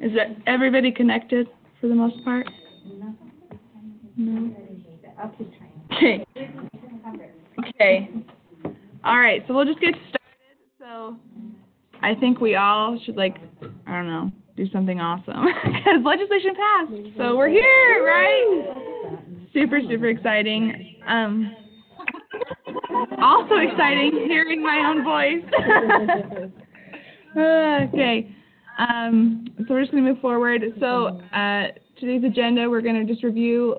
Is that everybody connected for the most part? No. Okay. Okay. All right, so we'll just get started. So I think we all should, like, I don't know, do something awesome because legislation passed. So we're here, right? Super, super exciting. Also exciting hearing my own voice. Okay. So we're just going to move forward. So today's agenda, we're going to just review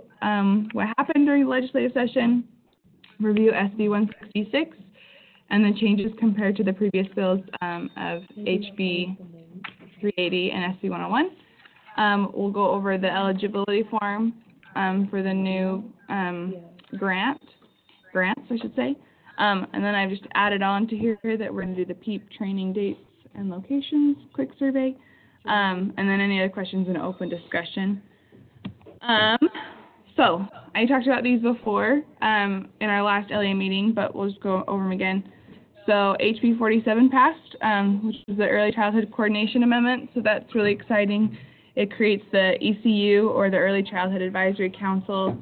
what happened during the legislative session, review SB 166, and the changes compared to the previous bills of HB 380 and SB 101. We'll go over the eligibility form for the new grants, I should say. And then I've just added on to here that we're going to do the Peep training dates and locations, quick survey, and then any other questions in open discussion. So I talked about these before in our last LEA meeting, but we'll just go over them again. So HB 47 passed, which is the Early Childhood Coordination Amendment, so that's really exciting. It creates the ECU, or the Early Childhood Advisory Council,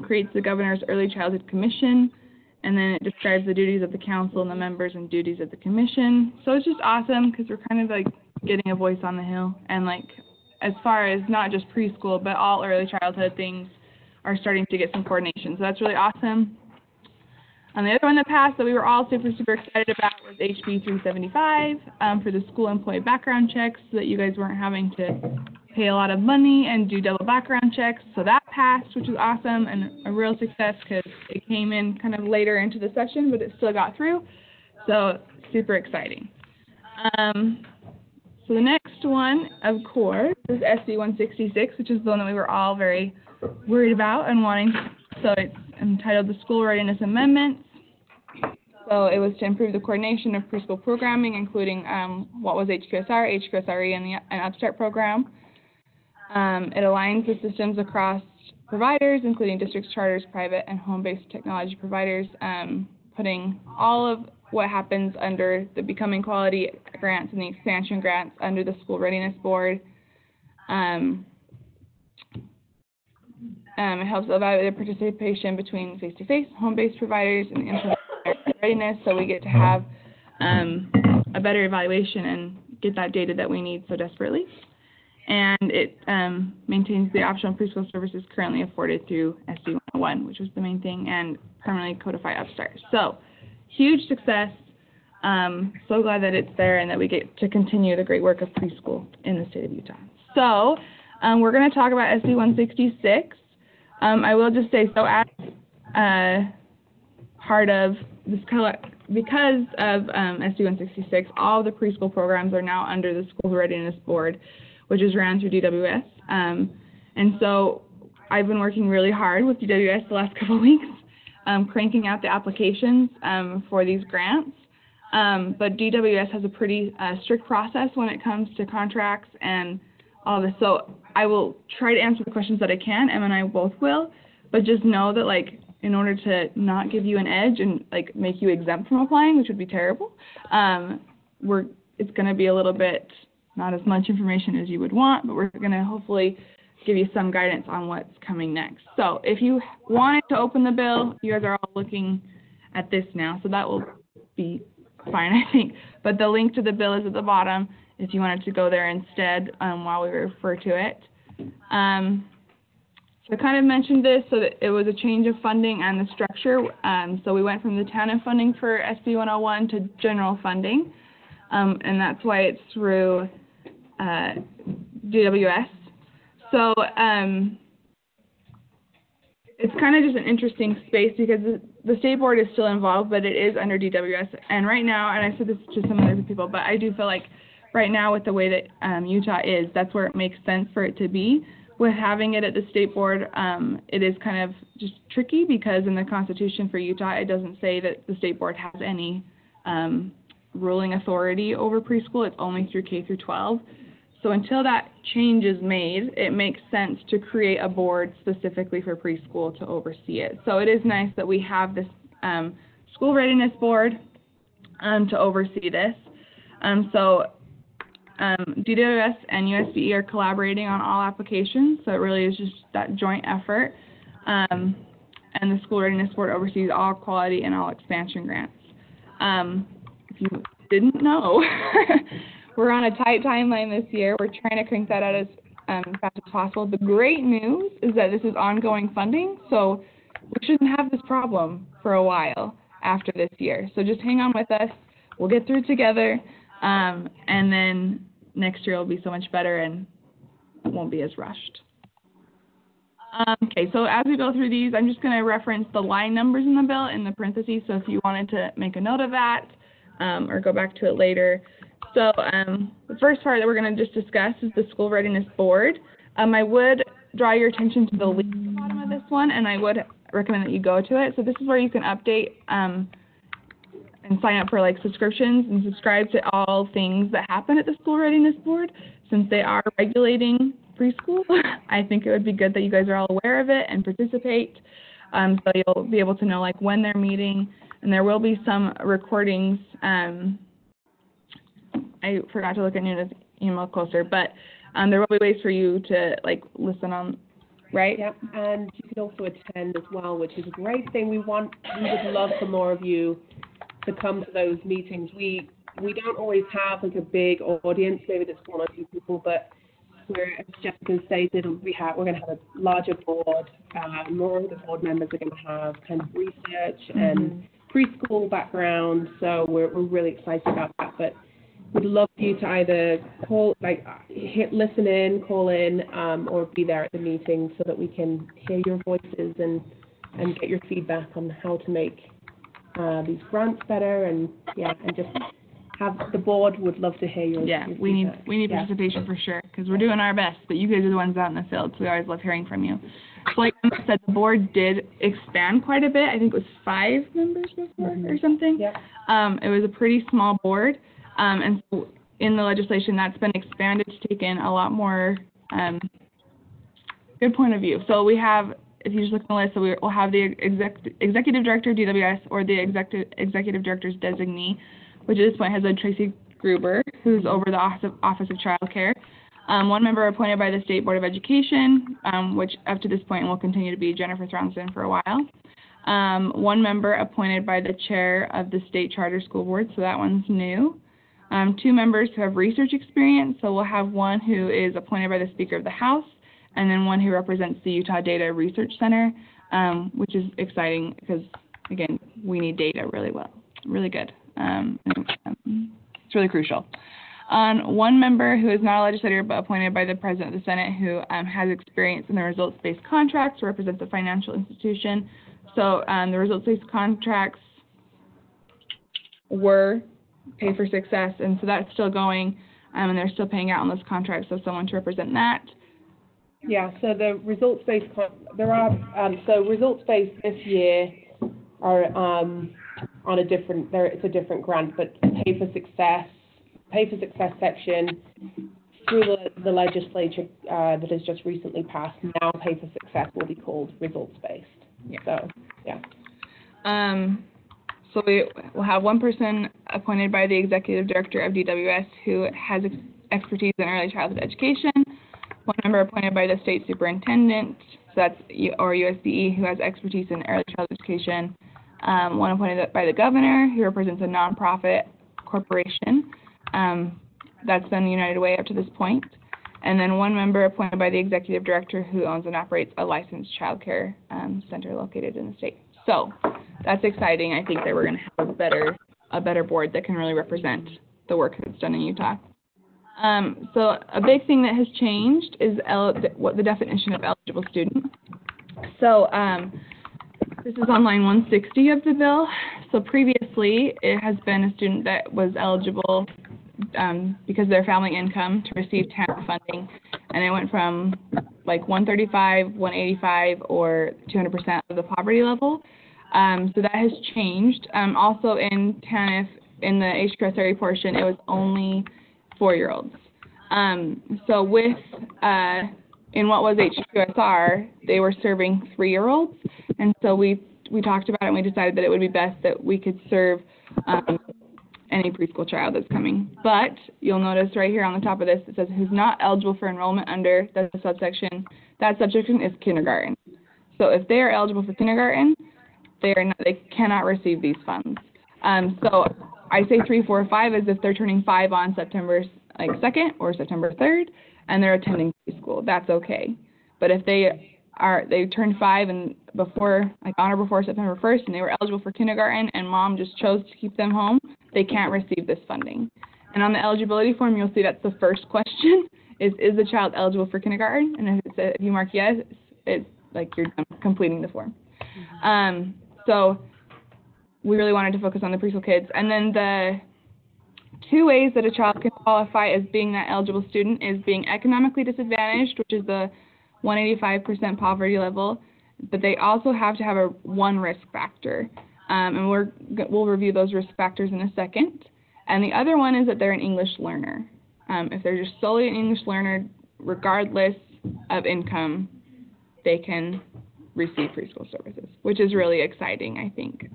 creates the Governor's Early Childhood Commission, and then it describes the duties of the council and the members and duties of the commission. So it's just awesome because we're kind of like getting a voice on the Hill, and like as far as not just preschool, but all early childhood things are starting to get some coordination. So that's really awesome. And the other one that passed that we were all super, super excited about was HB 375 for the school employee background checks, so that you guys weren't having to pay a lot of money and do double background checks. So that passed, which was awesome and a real success because it came in kind of later into the session, but it still got through. So super exciting. So the next one, of course, is SB 166, which is the one that we were all very worried about and wanting. So it's entitled the School Readiness Amendments. So it was to improve the coordination of preschool programming, including what was HQSR, HQSRE, and the Upstart program. It aligns the systems across providers, including districts, charters, private, and home-based technology providers, putting all of what happens under the Becoming Quality grants and the expansion grants under the School Readiness Board. It helps evaluate the participation between face-to-face, home-based providers, and the implementation of readiness, so we get to have a better evaluation and get that data that we need so desperately. And it maintains the optional preschool services currently afforded through SB 101, which was the main thing, and permanently codify Upstart. So, huge success. So glad that it's there and that we get to continue the great work of preschool in the state of Utah. So, we're going to talk about SB 166. I will just say, so as part of this, because of SB 166, all of the preschool programs are now under the School Readiness Board, which is ran through DWS. And so I've been working really hard with DWS the last couple of weeks, cranking out the applications for these grants. But DWS has a pretty strict process when it comes to contracts and all this. So I will try to answer the questions that I can. Emma and I both will. But just know that, like, in order to not give you an edge and, like, make you exempt from applying, which would be terrible, it's going to be a little bit not as much information as you would want, but we're going to hopefully give you some guidance on what's coming next. So if you wanted to open the bill, you guys are all looking at this now, so that will be fine, I think. But the link to the bill is at the bottom if you wanted to go there instead while we refer to it. So I kind of mentioned this, so that it was a change of funding and the structure. So we went from the TANF funding for SB 101 to general funding, and that's why it's through DWS. So it's kind of just an interesting space because the state board is still involved, but it is under DWS. And right now, and I said this to some other people, but I do feel like right now with the way that Utah is, that's where it makes sense for it to be. With having it at the state board, it is kind of just tricky because in the Constitution for Utah, it doesn't say that the state board has any ruling authority over preschool. It's only through K through 12. So until that change is made, it makes sense to create a board specifically for preschool to oversee it. So it is nice that we have this school readiness board to oversee this. So DWS and USDE are collaborating on all applications, so it really is just that joint effort. And the School Readiness Board oversees all quality and all expansion grants. If you didn't know, we're on a tight timeline this year. We're trying to crank that out as fast as possible. The great news is that this is ongoing funding, so we shouldn't have this problem for a while after this year. So just hang on with us. We'll get through it together, and then next year will be so much better and it won't be as rushed. Okay, so as we go through these, I'm just going to reference the line numbers in the bill in the parentheses, so if you wanted to make a note of that or go back to it later. So the first part that we're going to just discuss is the School Readiness Board. I would draw your attention to the link at the bottom of this one, and I would recommend that you go to it. So this is where you can update and sign up for like subscriptions and subscribe to all things that happen at the School Readiness Board. Since they are regulating preschool, I think it would be good that you guys are all aware of it and participate, so you'll be able to know like when they're meeting, and there will be some recordings. I forgot to look at Nuna's email closer, but there will be ways for you to like listen on, right? Yep, and you can also attend as well, which is a great thing. We would love for more of you to come to those meetings. We don't always have like a big audience, maybe just one or two people, but as Jessica stated, we're going to have a larger board. More of the board members are going to have kind of research and preschool background, so we're really excited about that. But we'd love for you to either listen in, call in, or be there at the meeting so that we can hear your voices and get your feedback on how to make these grants better, and just have the board would love to hear your we need participation for sure, because we're doing our best, but you guys are the ones out in the field, so we always love hearing from you. So like I said, the board did expand quite a bit. I think it was 5 members before or something. Yep. It was a pretty small board, and so in the legislation that's been expanded to take in a lot more good point of view. So we have, if you just look at the list, so we'll have the executive director of DWS or the executive director's designee, which at this point has Tracy Gruber, who's over the Office of Child Care. One member appointed by the State Board of Education, which up to this point will continue to be Jennifer Throngston for a while. One member appointed by the chair of the State Charter School Board, so that one's new. 2 members who have research experience, so we'll have one who is appointed by the Speaker of the House, and then one who represents the Utah Data Research Center, which is exciting because, again, we need data really good. It's really crucial. One member who is not a legislator but appointed by the President of the Senate who has experience in the results-based contracts to represent the financial institution. So the results-based contracts were pay for success, and so that's still going, and they're still paying out on those contracts, so someone to represent that. Yeah, so the results-based, results-based this year are on a different, it's a different grant, but pay for success section through the legislature that has just recently passed, now pay for success will be called results-based. Yeah. So, yeah. So we'll have one person appointed by the executive director of DWS who has expertise in early childhood education, one member appointed by the state superintendent, so that's or USDE, who has expertise in early childhood education, one appointed by the governor who represents a nonprofit corporation. That's been United Way up to this point. And then one member appointed by the executive director who owns and operates a licensed child care center located in the state. So that's exciting. I think that we're going to have a better board that can really represent the work that's done in Utah. So a big thing that has changed is what the definition of eligible student. So this is on line 160 of the bill. So previously, it has been a student that was eligible because of their family income to receive TANF funding, and it went from like 135, 185, or 200% of the poverty level. So that has changed. Also in TANF, in the HQSRE portion, it was only 4-year-olds. So with in what was HQSR, they were serving 3-year-olds, and so we talked about it and we decided that it would be best that we could serve any preschool child that's coming. But you'll notice right here on the top of this, it says who's not eligible for enrollment under the subsection. That subsection is kindergarten. So if they are eligible for kindergarten, they cannot receive these funds. So I say 3, 4, 5 as if they're turning 5 on September 2nd or September 3rd, and they're attending preschool. That's okay. But if they turned 5 and before, on or before September 1st, and they were eligible for kindergarten, and mom just chose to keep them home, they can't receive this funding. And on the eligibility form, you'll see that's the first question: is the child eligible for kindergarten? And if you mark yes, it's like you're done completing the form. So we really wanted to focus on the preschool kids. And then the 2 ways that a child can qualify as being that eligible student is being economically disadvantaged, which is the 185% poverty level, but they also have to have one risk factor. And we'll review those risk factors in a second. And the other one is that they're an English learner. If they're just solely an English learner, regardless of income, they can receive preschool services, which is really exciting, I think.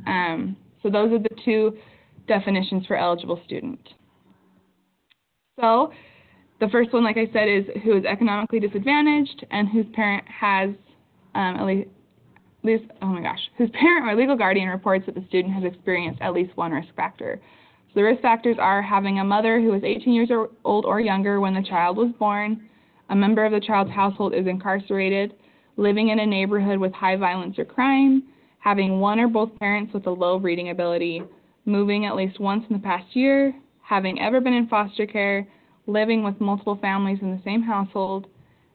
So those are the 2 definitions for eligible student. So the first one, like I said, is who is economically disadvantaged and whose parent has whose parent or legal guardian reports that the student has experienced at least one risk factor. So the risk factors are having a mother who is 18 years old or younger when the child was born, a member of the child's household is incarcerated, living in a neighborhood with high violence or crime, having one or both parents with a low reading ability, moving at least once in the past year, having ever been in foster care, living with multiple families in the same household,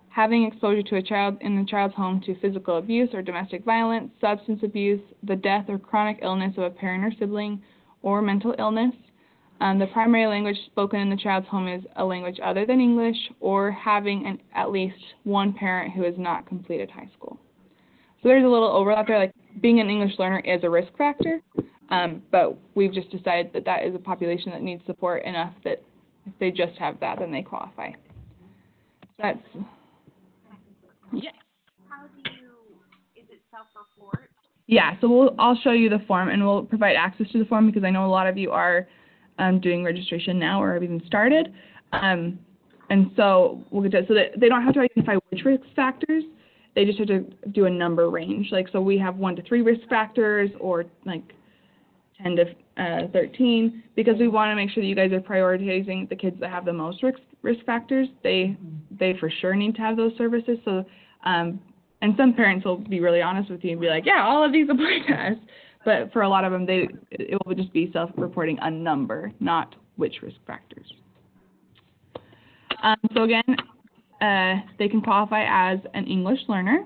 having exposure to a child in the child's home to physical abuse or domestic violence, substance abuse, the death or chronic illness of a parent or sibling, or mental illness. The primary language spoken in the child's home is a language other than English, or having at least one parent who has not completed high school. So there's a little overlap there, like being an English learner is a risk factor, but we've just decided that that is a population that needs support enough that if they just have that, then they qualify. That's, yes. How is it self-report? Yeah, so I'll show you the form, and we'll provide access to the form because I know a lot of you are doing registration now or have even started. And so we'll get to, so that they don't have to identify which risk factors, they just have to do a number range. Like, so we have 1 to 3 risk factors, or like 10 to 13, because we want to make sure that you guys are prioritizing the kids that have the most risk factors. They for sure need to have those services. So, and some parents will be really honest with you and be like, yeah, all of these apply to us. But for a lot of them, it will just be self-reporting a number, not which risk factors. So again, they can qualify as an English learner.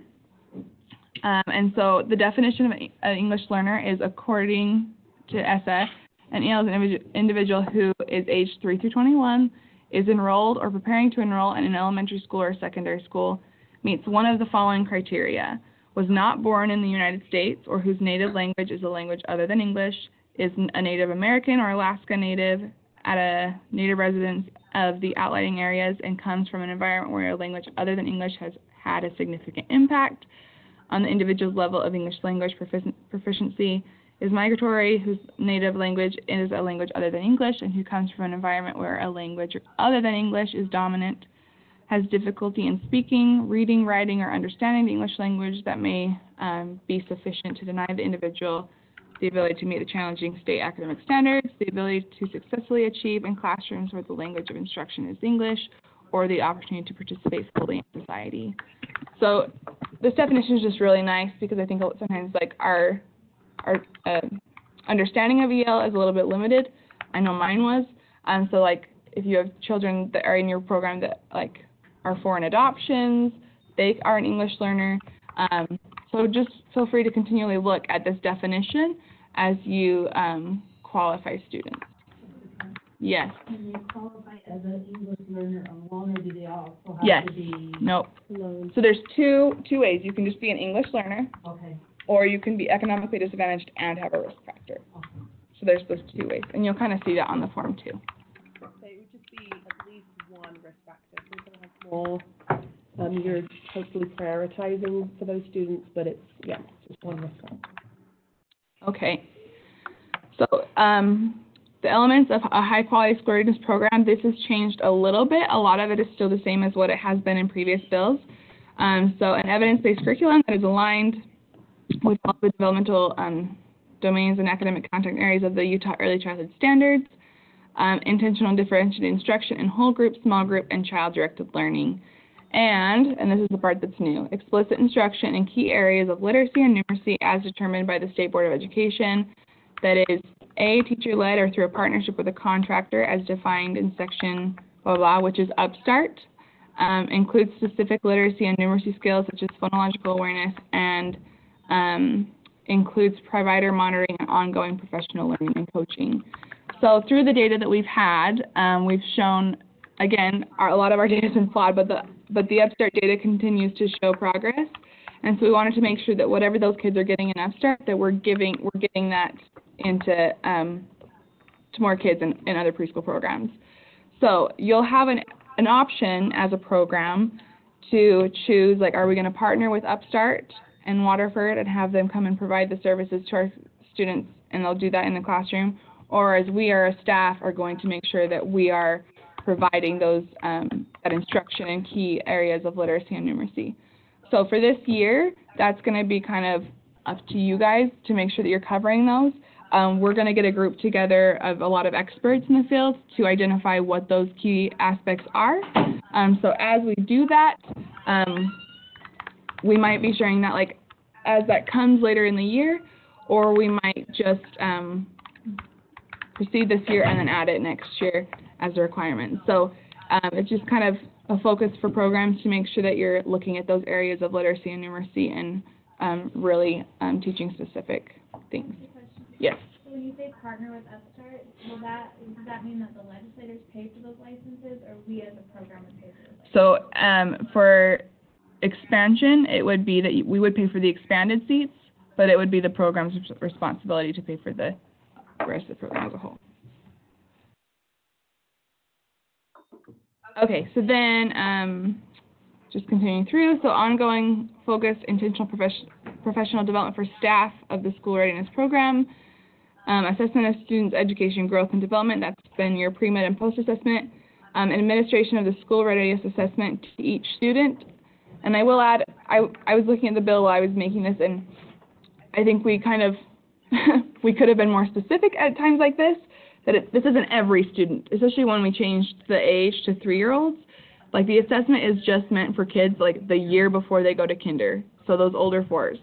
And so the definition of an English learner is, according to ESSA, an EL is an individual who is aged 3 through 21, is enrolled or preparing to enroll in an elementary school or secondary school, meets one of the following criteria: was not born in the United States, or whose native language is a language other than English, is a Native American or Alaska Native at a Native residence of the outlying areas, and comes from an environment where a language other than English has had a significant impact on the individual's level of English language proficiency, is migratory, whose native language is a language other than English, and who comes from an environment where a language other than English is dominant, has difficulty in speaking, reading, writing, or understanding the English language that may be sufficient to deny the individual the ability to meet the challenging state academic standards, the ability to successfully achieve in classrooms where the language of instruction is English, or the opportunity to participate fully in society. So this definition is just really nice because I think sometimes like our understanding of EL is a little bit limited. I know mine was. So like if you have children that are in your program that like are foreign adoptions, they are an English learner. So just feel free to continually look at this definition as you qualify students. Yes. Can they qualify as an English learner alone, or do they also have yes. to be? Nope. Alone. So there's two ways. You can just be an English learner, Okay. or you can be economically disadvantaged and have a risk factor. Okay. So there's those 2 ways, and you'll kind of see that on the form too. So it would just be at least one risk factor. So you're going to have more. You're hopefully prioritizing for those students, but it's just one risk factor. Okay. So The elements of a high-quality school readiness program, this has changed a little bit. A lot of it is still the same as what it has been in previous bills. So an evidence-based curriculum that is aligned with all the developmental domains and academic content areas of the Utah Early Childhood Standards, intentional and differentiated instruction in whole group, small group, and child-directed learning. And this is the part that's new, explicit instruction in key areas of literacy and numeracy as determined by the State Board of Education. That is, A, teacher-led or through a partnership with a contractor as defined in section blah, blah, which is Upstart. Includes specific literacy and numeracy skills such as phonological awareness, and includes provider monitoring and ongoing professional learning and coaching. So through the data that we've had, we've shown, again, a lot of our data has been flawed, but the Upstart data continues to show progress. And so we wanted to make sure that whatever those kids are getting in Upstart, that we're getting that into to more kids in other preschool programs. So you'll have an option as a program to choose, like, are we going to partner with Upstart and Waterford and have them come and provide the services to our students, and they'll do that in the classroom, or as we are a staff are going to make sure that we are providing those that instruction in key areas of literacy and numeracy. So for this year, that's going to be kind of up to you guys to make sure that you're covering those. We're going to get a group together of a lot of experts in the field to identify what those key aspects are. So as we do that, we might be sharing that like as that comes later in the year, or we might just proceed this year and then add it next year as a requirement. So it's just kind of a focus for programs to make sure that you're looking at those areas of literacy and numeracy and really teaching specific things. Yes. So when you say partner with Upstart, does that mean that the legislators pay for those licenses, or we as a program would pay for those licenses? So for expansion, it would be that we would pay for the expanded seats, but it would be the program's responsibility to pay for the rest of the program as a whole. Okay, so then just continuing through, so ongoing focused intentional professional development for staff of the school readiness program, assessment of students' education, growth, and development, that's been your pre-med and post-assessment, and administration of the school readiness assessment to each student. And I will add, I was looking at the bill while I was making this, and I think we kind of, we could have been more specific at times like this, that this isn't every student, especially when we changed the age to 3-year-olds. Like, the assessment is just meant for kids, like, the year before they go to kinder. So those older 4s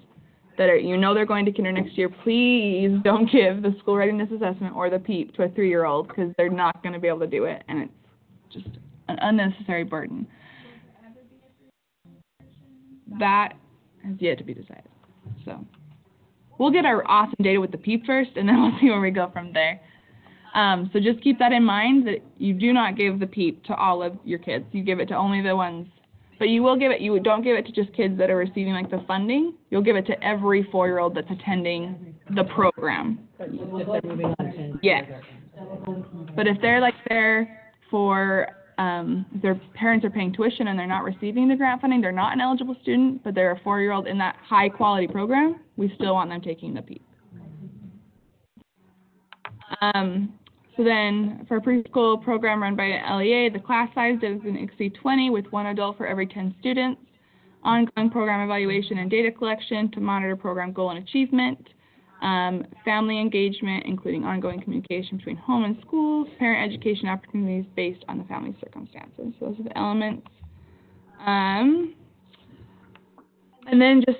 that are, you know, they're going to kinder next year, please don't give the school readiness assessment or the PEEP to a 3-year-old, because they're not going to be able to do it, and it's just an unnecessary burden. That has yet to be decided. So we'll get our awesome data with the PEEP first, and then we'll see where we go from there. So just keep that in mind, that you do not give the PEEP to all of your kids. You give it to only the ones, but you will give it, you don't give it to just kids that are receiving like the funding. You'll give it to every 4-year-old that's attending the program. Yes. But if they're like there for, if their parents are paying tuition and they're not receiving the grant funding, they're not an eligible student, but they're a 4-year-old in that high quality program, we still want them taking the PEEP. So then, for a preschool program run by an LEA, the class size doesn't exceed 20 with 1 adult for every 10 students. Ongoing program evaluation and data collection to monitor program goal and achievement. Family engagement, including ongoing communication between home and schools. Parent education opportunities based on the family's circumstances. So those are the elements. And then just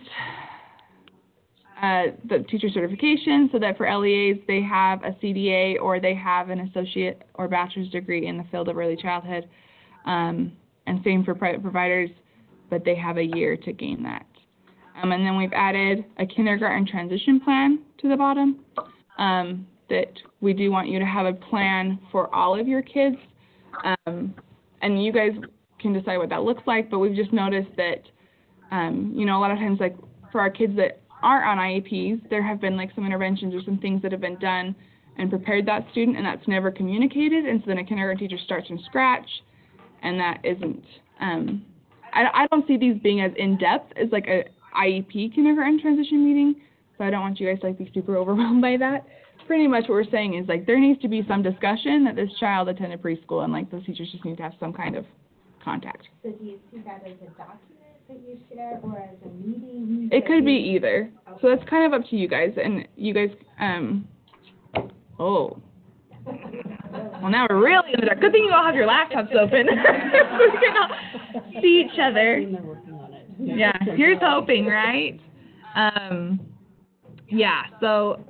the teacher certification, so that for LEAs, they have a CDA or they have an associate or bachelor's degree in the field of early childhood. And same for private providers, but they have a year to gain that. And then we've added a kindergarten transition plan to the bottom, that we do want you to have a plan for all of your kids. And you guys can decide what that looks like, but we've just noticed that, you know, a lot of times, like, for our kids that aren't on IEPs, there have been like some interventions or some things that have been done and prepared that student, and that's never communicated, and so then a kindergarten teacher starts from scratch, and that isn't, I don't see these being as in-depth as like a IEP kindergarten transition meeting, so I don't want you guys to like be super overwhelmed by that, pretty much what we're saying is, like, there needs to be some discussion that this child attended preschool, and, like, those teachers just need to have some kind of contact. So do you see that as a document that you share or as a meeting? It could be either. So it's kind of up to you guys, and you guys, well, now we're really in the dark. Good thing you all have your laptops open. We can all see each other. They're working on it. Yeah, here's hoping, right? Yeah, so,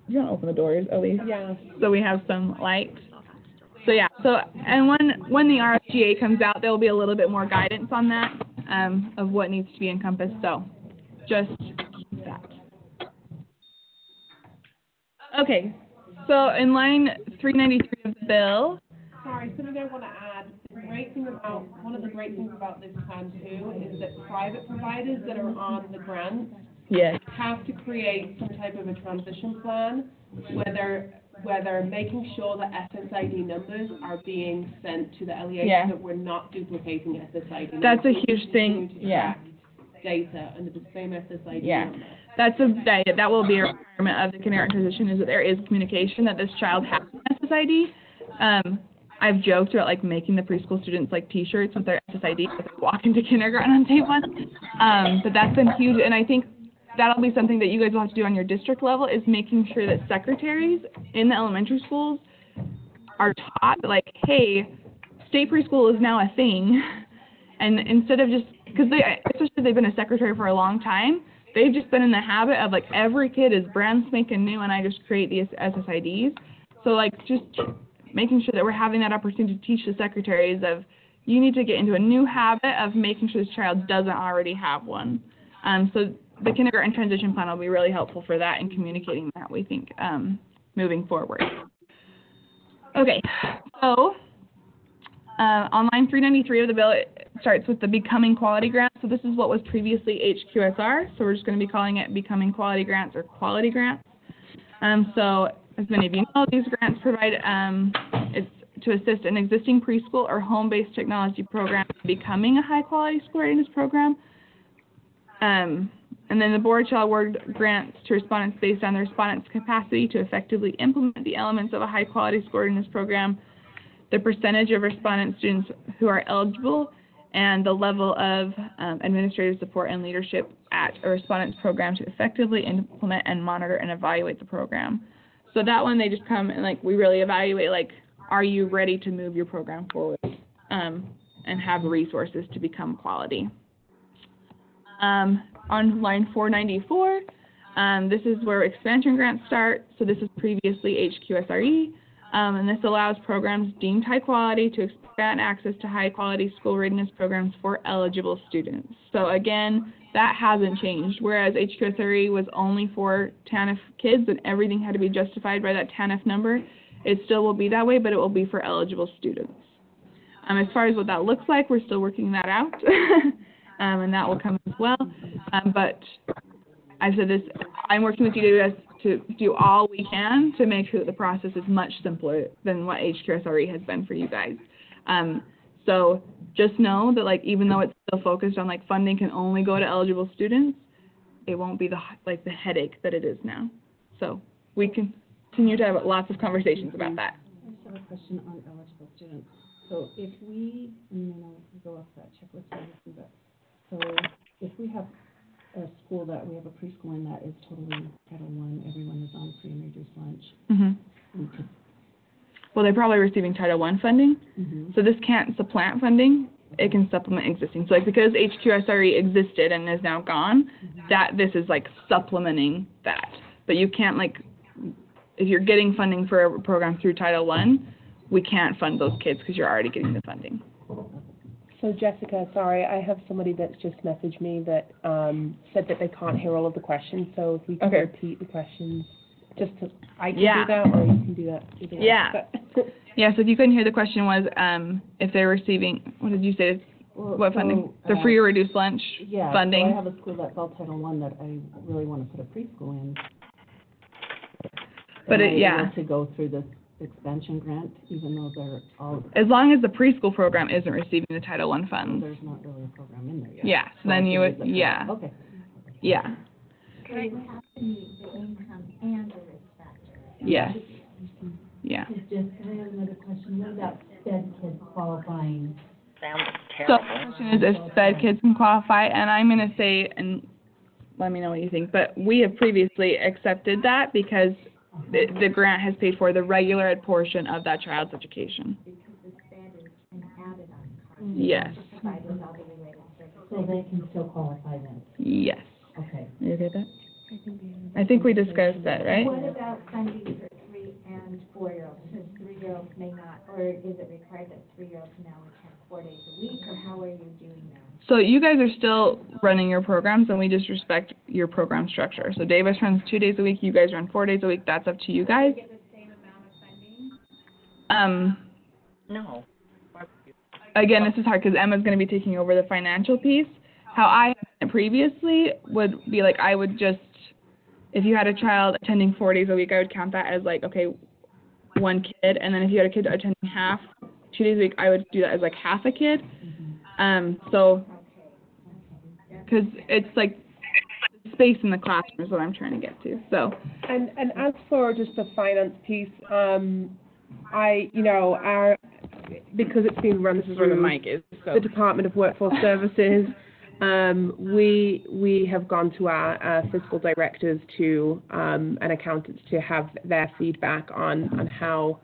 you want to open the doors, Elise? Yeah. So we have some light. So yeah, so, and when the RFGA comes out, there will be a little bit more guidance on that, of what needs to be encompassed, so just keep that. Okay, so in line 393 of the bill, Sorry, something I want to add. One of the great things about this plan too is that private providers that are on the grant yes, have to create some type of a transition plan, whether making sure that SSID numbers are being sent to the LEA Yeah. so that we're not duplicating SSID numbers. That's a We're huge thing, continuing to yeah. track data under the same SSID Yeah. number. that will be a requirement of the kindergarten transition, is that there is communication that this child has an SSID. I've joked about, like, making the preschool students, like, T-shirts with their SSID as they walk into kindergarten on day one. But that's been huge, and I think that'll be something that you guys will have to do on your district level, is making sure that secretaries in the elementary schools are taught, like, hey, state preschool is now a thing, and instead of just, because especially if they've been a secretary for a long time, they've just been in the habit of, like, every kid is brand spanking new and I just create these SSIDs. So, like, just making sure that we're having that opportunity to teach the secretaries of, you need to get into a new habit of making sure this child doesn't already have one. So the kindergarten transition plan will be really helpful for that and communicating that, we think, moving forward. Okay, so on line 393 of the bill, it starts with the Becoming Quality Grant. So this is what was previously HQSR, so we're just going to be calling it Becoming Quality Grants or Quality Grants. So as many of you know, these grants provide, it's to assist an existing preschool or home-based technology program becoming a high-quality school readiness program. And then the board shall award grants to respondents based on the respondent's capacity to effectively implement the elements of a high-quality school readiness program, the percentage of respondent students who are eligible, and the level of administrative support and leadership at a respondent's program to effectively implement and monitor and evaluate the program. So that one, they just come and, like, we really evaluate, like, are you ready to move your program forward, and have resources to become quality. On line 494, this is where expansion grants start. So this is previously HQSRE, and this allows programs deemed high quality to expand access to high quality school readiness programs for eligible students. So again, that hasn't changed. Whereas HQSRE was only for TANF kids and everything had to be justified by that TANF number, it still will be that way, but it will be for eligible students. As far as what that looks like, we're still working that out, and that will come as well. But I said this, I'm working with you guys to do all we can to make sure that the process is much simpler than what HQSRE has been for you guys. So just know that, like, even though it's still focused on, like, funding can only go to eligible students, it won't be the headache that it is now. So we can continue to have lots of conversations about that. I just have a question on eligible students. So if we, and then I'll go off that checklist and everything, but, so if we have a school that we have a preschool in that is totally Title I, everyone is on free and reduced lunch, we could. Well, they're probably receiving Title I funding, so this can't supplant funding. It can supplement existing. So, like, because HQSRE existed and is now gone, that this is, like, supplementing that. But you can't, like, if you're getting funding for a program through Title I, we can't fund those kids because you're already getting the funding. So Jessica, sorry, I have somebody that's just messaged me that said that they can't hear all of the questions. So if we can repeat the questions, just to, I can do that, or you can do that either way. Yeah. Yeah, so if you couldn't hear, the question was if they're receiving, what did you say, what funding? The free or reduced lunch funding? Yeah, so I have a school that's all Title I that I really want to put a preschool in. But am I able to go through this expansion grant, even though they're all... As long as the preschool program isn't receiving the Title I funds. There's not really a program in there yet. Yeah, so then you would, yeah. Okay. Yeah. So it would have to meet the income and the risk factor. Yes. Yeah. Just, can I have another question? What about SPED kids qualifying? Sounds So terrible. the question is if SPED kids can qualify, and I'm going to say, and let me know what you think, but we have previously accepted that because the grant has paid for the regular ed portion of that child's education. Because the SPED is an added on cost. Yes. Provided with all the related services. So they can still qualify then? Yes. Okay. You okay with that? I think we discussed that, right? What about funding for 3 and 4-year-olds? Because 3-year-olds may not, or is it required that 3-year-olds now attend 4 days a week, or how are you doing that? So you guys are still running your programs, and we just respect your program structure. So Davis runs 2 days a week, you guys run 4 days a week. That's up to you guys. Get the same amount of funding? No. Again, this is hard because Emma's going to be taking over the financial piece. How I had it previously would be like I would just, if you had a child attending 4 days a week, I would count that as like, okay, 1 kid. And then if you had a kid attending 2 days a week, I would do that as like half a kid. So, because it's like space in the classroom is what I'm trying to get to. So. And as for just the finance piece, because it's being run This is where the through mic is. So. the Department of Workforce Services, we have gone to our fiscal directors and accountants to have their feedback on how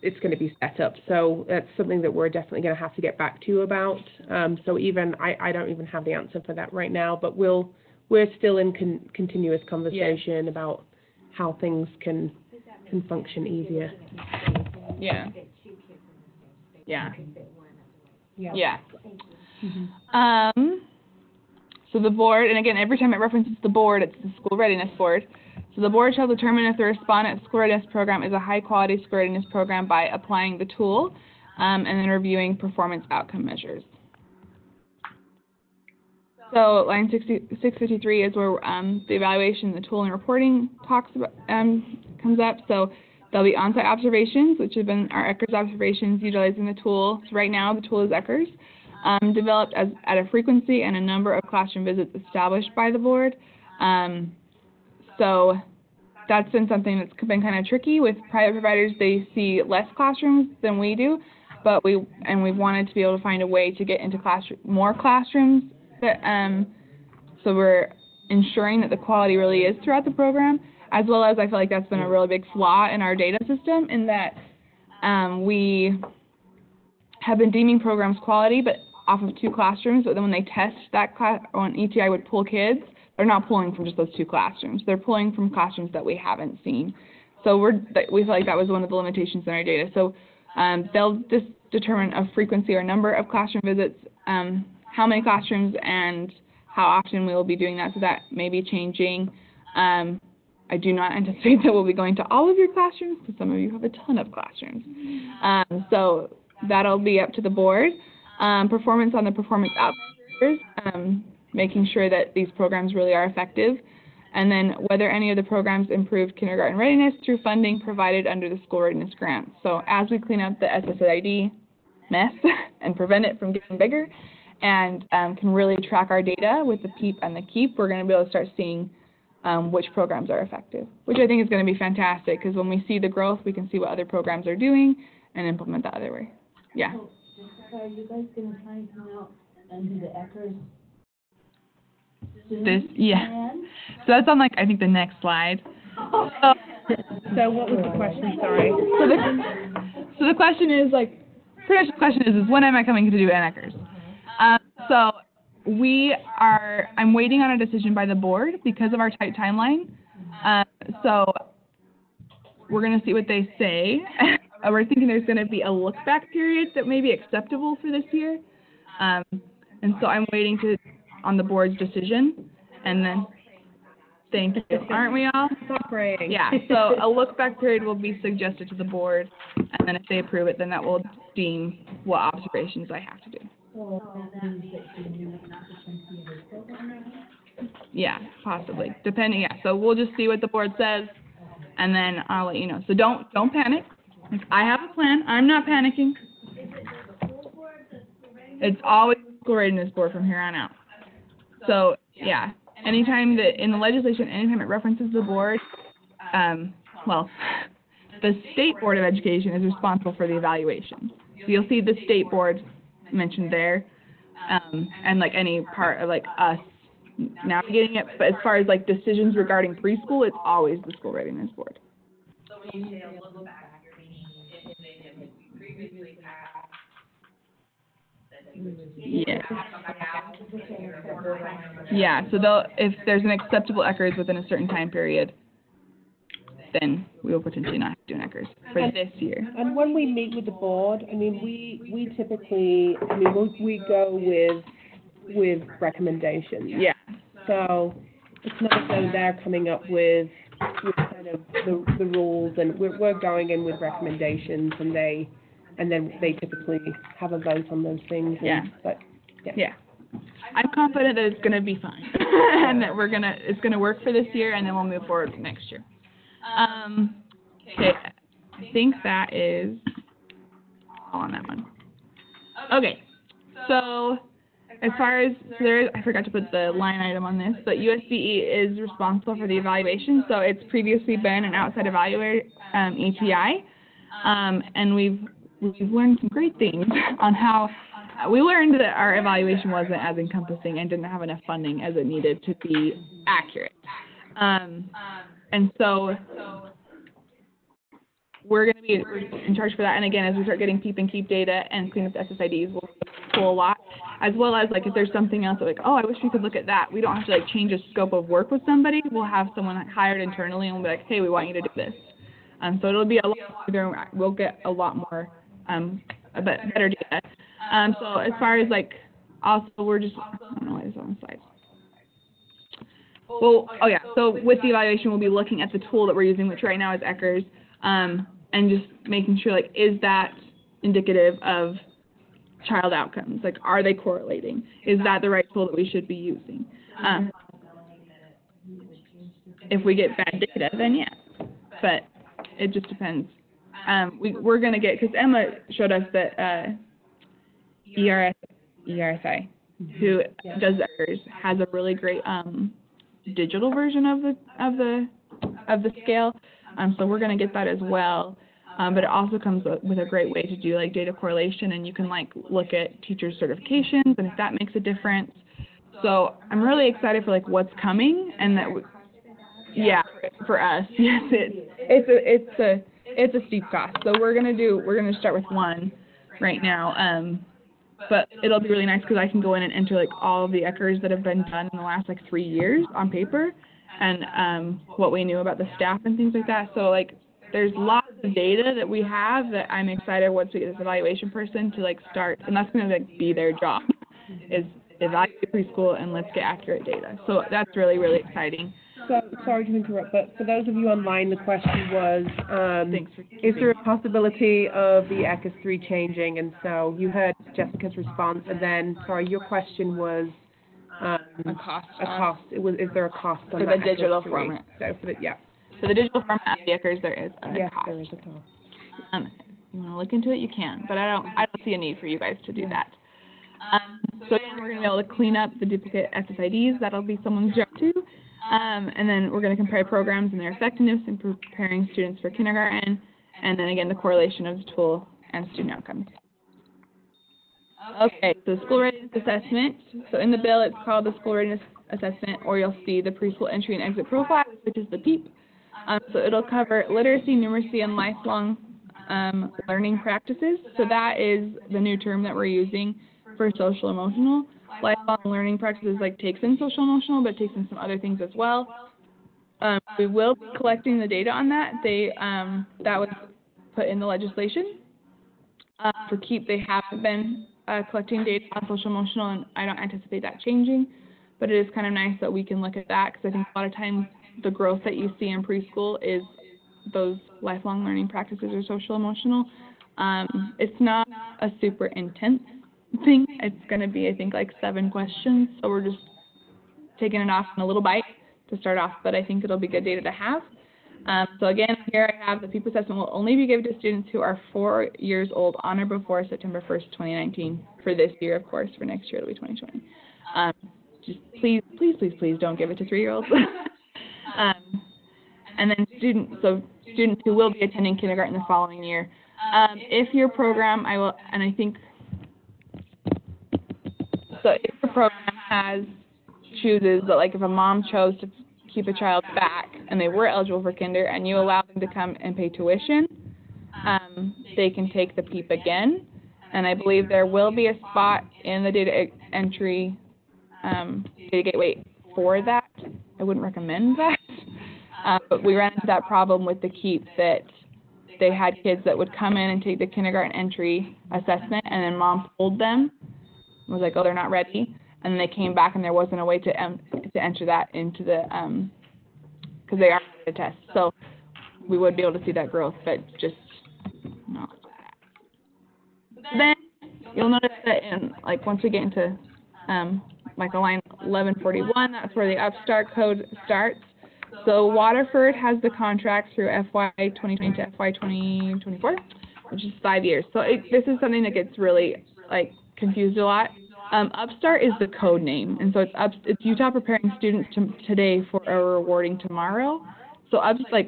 it's going to be set up. So that's something that we're definitely going to have to get back to you about. So even I don't even have the answer for that right now, but we're still in continuous conversation about how things can function easier. Yeah. Yeah. Yeah. Yeah. So the board, and again, every time it references the board, it's the School Readiness Board. So the board shall determine if the respondent school readiness program is a high-quality school readiness program by applying the tool and then reviewing performance outcome measures. So line 653 is where the evaluation, the tool, and reporting talks about, comes up. So there'll be on-site observations, which have been our ECHRS observations utilizing the tool. So right now, the tool is ECHRS, developed at a frequency and a number of classroom visits established by the board. So that's been something that's been kind of tricky with private providers. They see less classrooms than we do, but we've wanted to be able to find a way to get into more classrooms. So we're ensuring that the quality really is throughout the program, as well as I feel like that's been a really big flaw in our data system in that we have been deeming programs quality, but off of 2 classrooms, but then when they test that class, or when ETI would pull kids, they're not pulling from just those 2 classrooms. They're pulling from classrooms that we haven't seen. So we feel like that was one of the limitations in our data. So they'll just determine a frequency or number of classroom visits, how many classrooms and how often we will be doing that. So that may be changing. I do not anticipate that we'll be going to all of your classrooms because some of you have a ton of classrooms. So that'll be up to the board. Performance on the performance outcomes, making sure that these programs really are effective, and then whether any of the programs improved kindergarten readiness through funding provided under the school readiness grant. So as we clean up the SSID mess and prevent it from getting bigger and can really track our data with the Peep and the Keep, we're going to be able to start seeing which programs are effective, which I think is going to be fantastic because when we see the growth, we can see what other programs are doing and implement that other way. Yeah. So are you guys going to try and come out and do the ECHRS? Yeah. So that's on, like, I think the next slide. So what was the question? Sorry. So the question is, like, pretty much the question is when am I coming to do ECHRS? So I'm waiting on a decision by the board because of our tight timeline. So we're going to see what they say. We're thinking there's going to be a look-back period that may be acceptable for this year. And so I'm waiting on the board's decision, and then thank you. Aren't we all? Stop praying. Yeah, so a look-back period will be suggested to the board, and then if they approve it, then that will deem what observations I have to do. So that means that you have not continue this program right now? Yeah, possibly, depending, yeah. So we'll just see what the board says, and then I'll let you know. So don't panic. Like, I have a plan. I'm not panicking. It's always the school readiness board from here on out. So, yeah, anytime that in the legislation, anytime it references the board, well, the State Board of Education is responsible for the evaluation. So you'll see the State Board mentioned there, and like any part of like us navigating it. But as far as like decisions regarding preschool, it's always the School Readiness Board. Yeah. Yeah, so if there's an acceptable ECHRS within a certain time period, then we will potentially not have to do an ECHRS for this year. And when we meet with the board, I mean, we typically, I mean, we go with recommendations. Yeah. So it's not as though they're coming up with kind of the rules, and we're going in with recommendations, and then they typically have a vote on those things. Yeah. But yeah. I'm confident that it's going to be fine, and that it's going to work for this year, and then we'll move forward next year. Okay, I think that is all on that one. Okay, so as far as, I forgot to put the line item on this, but USDE is responsible for the evaluation, so it's previously been an outside evaluator, ETI, and we've learned some great things on how we learned that our evaluation wasn't as encompassing and didn't have enough funding as it needed to be accurate. And so we're going to be in charge for that. And again, as we start getting Peep and Keep data and clean up the SSIDs, we'll pull a lot, as well as like if there's something else that like, oh, I wish we could look at that. We don't have to like change a scope of work with somebody. We'll have someone hired internally and we'll be like, hey, we want you to do this. So it'll be a lot smoother. We'll get a lot more, better data. So as far as like, also we're just, I don't know why this is on the slide. Well, oh yeah, so with the evaluation, we'll be looking at the tool that we're using, which right now is ECHRS, and just making sure, like, is that indicative of child outcomes? Like, are they correlating? Is that the right tool that we should be using? If we get bad data, then yeah, but it just depends. We're going to get, because Emma showed us that ERSI, who does ECHRS, has a really great digital version of the scale. So we're going to get that as well. But it also comes with a great way to do like data correlation, and you can like look at teacher certifications and if that makes a difference. So I'm really excited for like what's coming, and that yeah, for us, yes, it's a steep cost. So we're gonna start with one right now. But it'll be really nice because I can go in and enter like all of the ECHRS that have been done in the last like 3 years on paper, and what we knew about the staff and things like that. So like there's lots of data that we have that I'm excited once we get this evaluation person to like start, and that's going to like be their job, is evaluate preschool and let's get accurate data. So that's really, really exciting. So, sorry to interrupt, but for those of you online, the question was, is there a possibility of the ECHRS 3 changing? And so you heard Jessica's response, and then, sorry, your question was a cost. Is there a cost on for the digital format? So for the, yeah. For the digital format of the ECHRS, there is a yes, cost. there is a cost. You want to look into it, you can, but I don't see a need for you guys to do that. So again, we're going to be able to clean up the duplicate SSIDs. That'll be someone's job too. And then we're going to compare programs and their effectiveness in preparing students for kindergarten, and then again the correlation of the tool and student outcomes. Okay, so school readiness assessment. So in the bill it's called the school readiness assessment, or you'll see the preschool entry and exit profile, which is the PEEP. So it'll cover literacy, numeracy, and lifelong learning practices. So that is the new term that we're using for social emotional. Lifelong learning practices like takes in social emotional, but takes in some other things as well. We will be collecting the data on that. That was put in the legislation. For KEEP, they haven't been collecting data on social emotional, and I don't anticipate that changing. But it is kind of nice that we can look at that, because I think a lot of times the growth that you see in preschool is those lifelong learning practices or social emotional. It's not a super intense thing. It's going to be, I think, like 7 questions. So we're just taking it off in a little bite to start off, but I think it'll be good data to have. So again, here I have the PEEP assessment will only be given to students who are 4 years old on or before September 1st, 2019. For this year, of course. For next year, it'll be 2020. Just please don't give it to 3-year-olds. and then students who will be attending kindergarten the following year. If your program, if your program chooses that, like, if a mom chose to keep a child back and they were eligible for kinder and you allow them to come and pay tuition, they can take the PEEP again. And I believe there will be a spot in the data entry data gateway for that. I wouldn't recommend that. But we ran into that problem with the KEEP, that they had kids that would come in and take the kindergarten entry assessment, and then mom told them, was like, oh, they're not ready. And then they came back and there wasn't a way to enter that into the, because they are a test. So we would be able to see that growth, but just not that. Then you'll notice that once we get into like a line 1141, that's where the Upstart code starts. So Waterford has the contract through FY 2020 to FY 2024, which is 5 years. So this is something that gets really confused a lot. Upstart is the code name, and so it's Utah Preparing Students Today for a Rewarding Tomorrow. So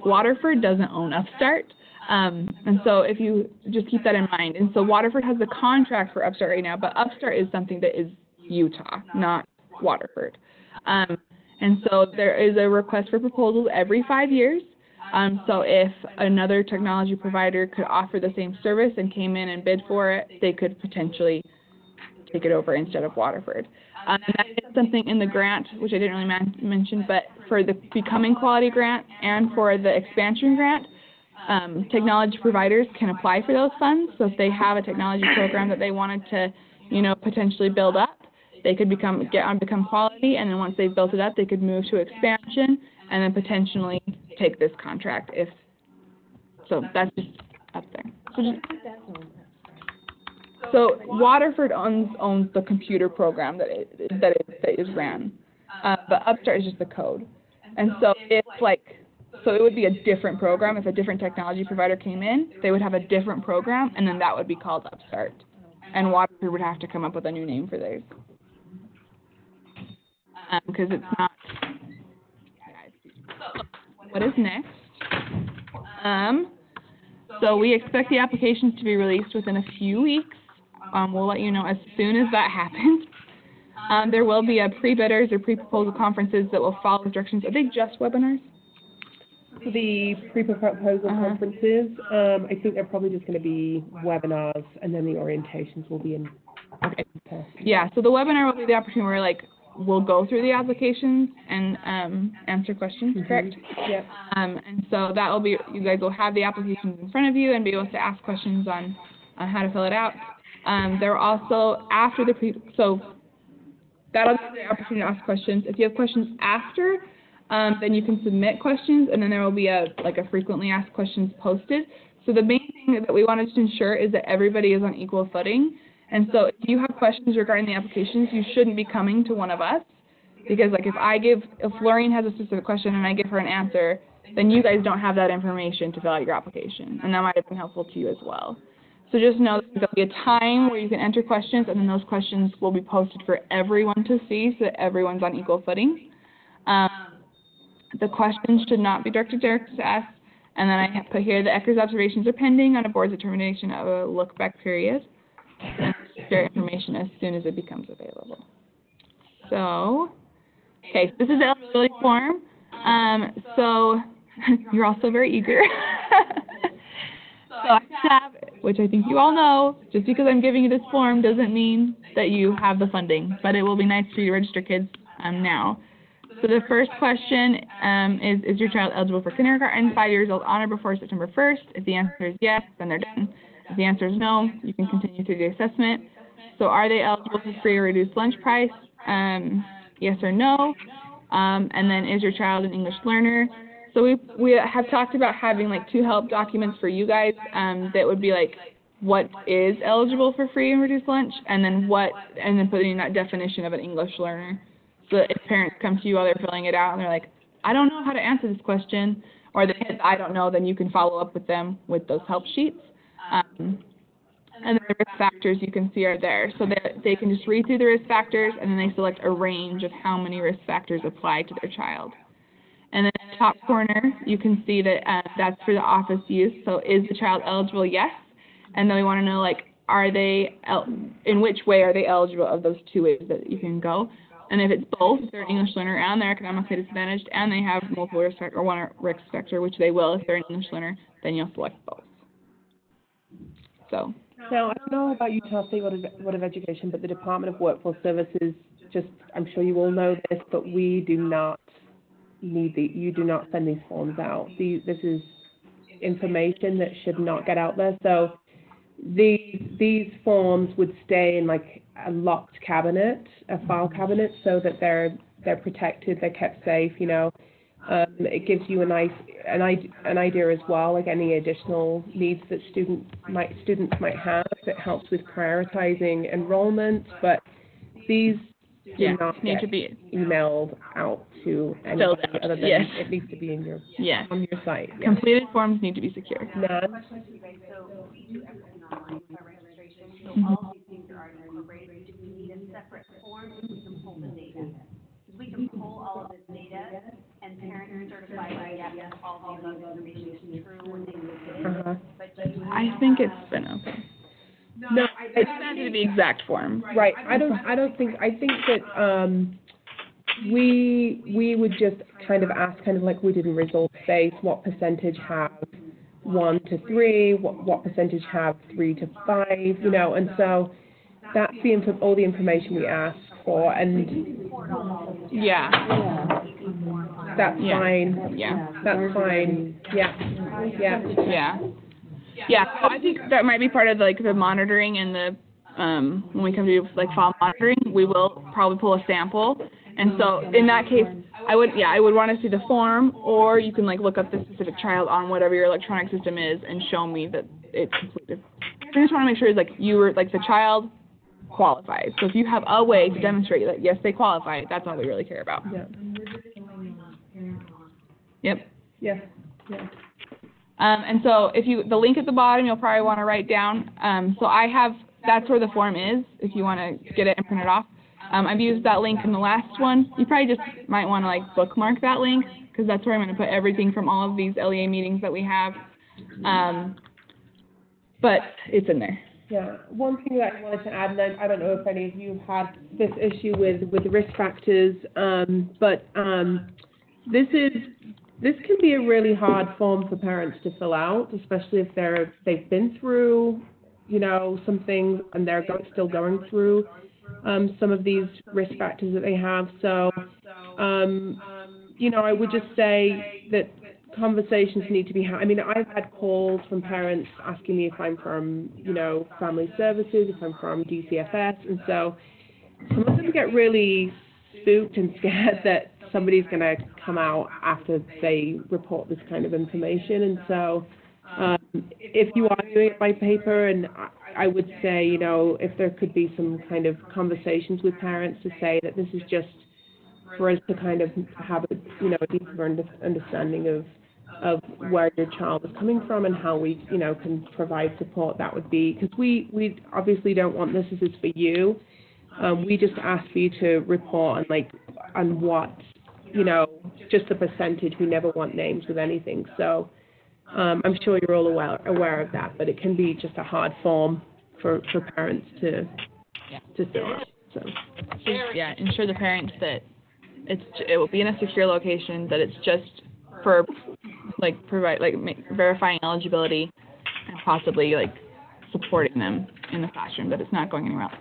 Waterford doesn't own Upstart, and so if you just keep that in mind. And so Waterford has the contract for Upstart right now, but Upstart is something that is Utah, not Waterford. And so there is a request for proposals every 5 years. So if another technology provider could offer the same service and came in and bid for it, they could potentially take it over instead of Waterford. And that is something in the grant, which I didn't really mention, but for the Becoming Quality grant and for the expansion grant, technology providers can apply for those funds. So if they have a technology program that they wanted to, potentially build up, they could become quality, and then once they've built it up, they could move to expansion and then potentially take this contract. So that's just up there. So Waterford owns the computer program that is ran, but Upstart is just the code. And so so it would be a different program. If a different technology provider came in, they would have a different program, and then that would be called Upstart. And Waterford would have to come up with a new name for theirs. Because it's not. What is next? So we expect the applications to be released within a few weeks. We'll let you know as soon as that happens. There will be a pre-bidders or pre-proposal conferences that will follow instructions. Are they just webinars? The pre-proposal conferences, I think they're probably just going to be webinars, and then the orientations will be in person. Yeah, so the webinar will be the opportunity where we'll go through the applications and answer questions, correct? Yep. And so that will be, you guys will have the applications in front of you and be able to ask questions on how to fill it out. There are also, after so that'll be the opportunity to ask questions. If you have questions after, then you can submit questions, and then there will be a frequently asked questions posted. So the main thing that we wanted to ensure is that everybody is on equal footing. And so if you have questions regarding the applications, you shouldn't be coming to one of us, because if Lorraine has a specific question and I give her an answer, then you guys don't have that information to fill out your application, and that might have been helpful to you as well. So just know that there'll be a time where you can enter questions, and then those questions will be posted for everyone to see so that everyone's on equal footing. The questions should not be directed to us, and then I put here the ECR's observations are pending on a board's determination of a look-back period. And share information as soon as it becomes available. So, okay, so this is the eligibility form. So you're also very eager. So I have, which I think you all know, just because I'm giving you this form doesn't mean that you have the funding, but it will be nice for you to register kids now. So the first question is your child eligible for kindergarten, 5 years old, on or before September 1st? If the answer is yes, then they're done. If the answer is no, you can continue through the assessment. So are they eligible for free or reduced lunch price? Yes or no? And then is your child an English learner? So we have talked about having 2 help documents for you guys that would be what is eligible for free and reduced lunch, and then putting that definition of an English learner. So that if parents come to you while they're filling it out and they're like, I don't know how to answer this question, or they said, I don't know, then you can follow up with them with those help sheets. And then the risk factors you can see are there. So that they can just read through the risk factors, and then they select a range of how many risk factors apply to their child. And then in the top corner, you can see that that's for the office use. So is the child eligible? Yes. And then we want to know, like, are they, in which way are they eligible of those two ways that you can go? And if it's both, if they're an English learner and they're academically disadvantaged and they have multiple risk factor or one risk factor, which they will if they're an English learner, then you'll select both. So. Now, I don't know about Utah State Board of Education, but the Department of Workforce Services, just, I'm sure you all know this, but we do not you do not send these forms out. This is information that should not get out there. So these forms would stay in like a locked cabinet, a file cabinet, so that they're protected, they're kept safe. You know, it gives you an idea as well, like any additional needs that students might have. It helps with prioritizing enrollment, but these do not need get to be emailed out to anybody other than it needs to be in your on your site. Yes. Completed forms need to be secure. None. So we do everything online with our registration, so all these things are already incorporated. We need a separate form so we can pull the data. Because we can pull all of this data and parents certify that yes, all of the information is true when they move in. But I think it's been okay. No, It has to be the exact form. right. I think that we would just kind of ask, kind of like we did in results based, what percentage have 1 to 3, what percentage have 3 to 5, you know, and so that's all the information we ask for, and that's fine. Yeah. That's fine. Yeah. Yeah, so I think that might be part of like the monitoring and the when we come to like file monitoring, we will probably pull a sample. And so in that case, I would want to see the form, or you can like look up the specific child on whatever your electronic system is and show me that it's completed. I just want to make sure like the child qualifies. So if you have a way to demonstrate that yes, they qualify, that's all we really care about. Yeah. Yep. Yeah. And so the link at the bottom, you'll probably want to write down. So that's where the form is, if you want to get it and print it off. I've used that link in the last one. You probably just might want to like bookmark that link, because that's where I'm going to put everything from all of these LEA meetings that we have. But it's in there. Yeah. One thing that I wanted to add, and I don't know if any of you have had this issue with risk factors, but this can be a really hard form for parents to fill out, especially if they've been through, you know, some things and they're still going through some of these risk factors that they have. So, you know, I would just say that conversations need to be had. I mean, I've had calls from parents asking me if I'm from, you know, Family Services, if I'm from DCFS, and so some of them get really spooked and scared that somebody's going to come out after they report this kind of information. And so if you are doing it by paper, and I would say, you know, if there could be some kind of conversations with parents to say that this is just for us to kind of have a, you know, a deeper understanding of where your child is coming from and how we, you know, can provide support, that would be, because we obviously don't want this is for you. We just ask for you to report on what, you know, just the percentage. We never want names with anything. So I'm sure you're all aware of that, but it can be just a hard form for parents to fill out. So yeah, ensure the parents that it will be in a secure location, that it's just for verifying eligibility and possibly like supporting them in the classroom, that it's not going anywhere else.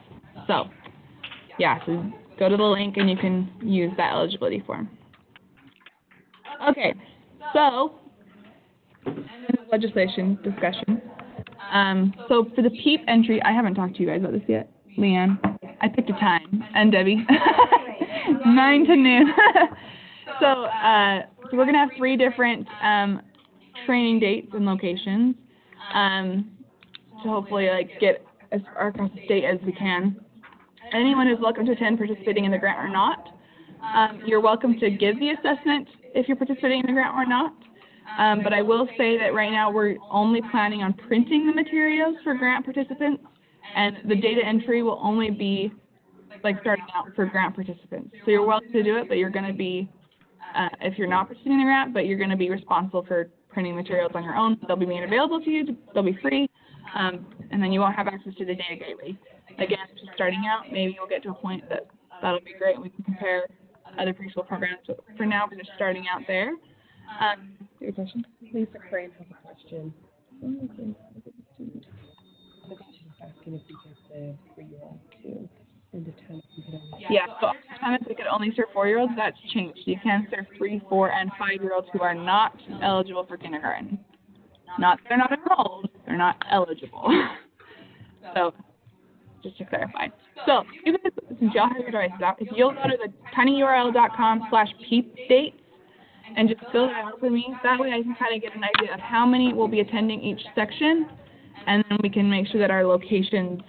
So yeah, so go to the link and you can use that eligibility form. Okay, so legislation discussion. So for the Peep entry, I haven't talked to you guys about this yet. Leanne, I picked a time, and Debbie, 9 to noon. So we're going to have 3 different training dates and locations to hopefully get as far across the state as we can. Anyone is welcome to attend participating in the grant or not. You're welcome to give the assessment if you're participating in the grant or not. But I will say that right now we're only planning on printing the materials for grant participants, and the data entry will only be starting out for grant participants. So you're welcome to do it, but you're going to be if you're not participating in the grant, but you're going to be responsible for printing materials on your own. They'll be made available to you. They'll be free, and then you won't have access to the data gateway. Again, just starting out, maybe you'll get to a point that'll be great. We can compare other preschool programs. But for now, we're just starting out there. Your question? Lisa Crane has a question. I think she's asking if we get the 3-year-old too into 10. Yeah, so sometimes we could only serve 4-year-olds. That's changed. You can serve 3, 4, and 5-year-olds who are not eligible for kindergarten. They're not enrolled, they're not eligible. So, just to clarify. So, since y'all have your devices out, if you'll go to the tinyurl.com/peepdate and just fill that out for me, that way I can kind of get an idea of how many will be attending each section, and then we can make sure that our locations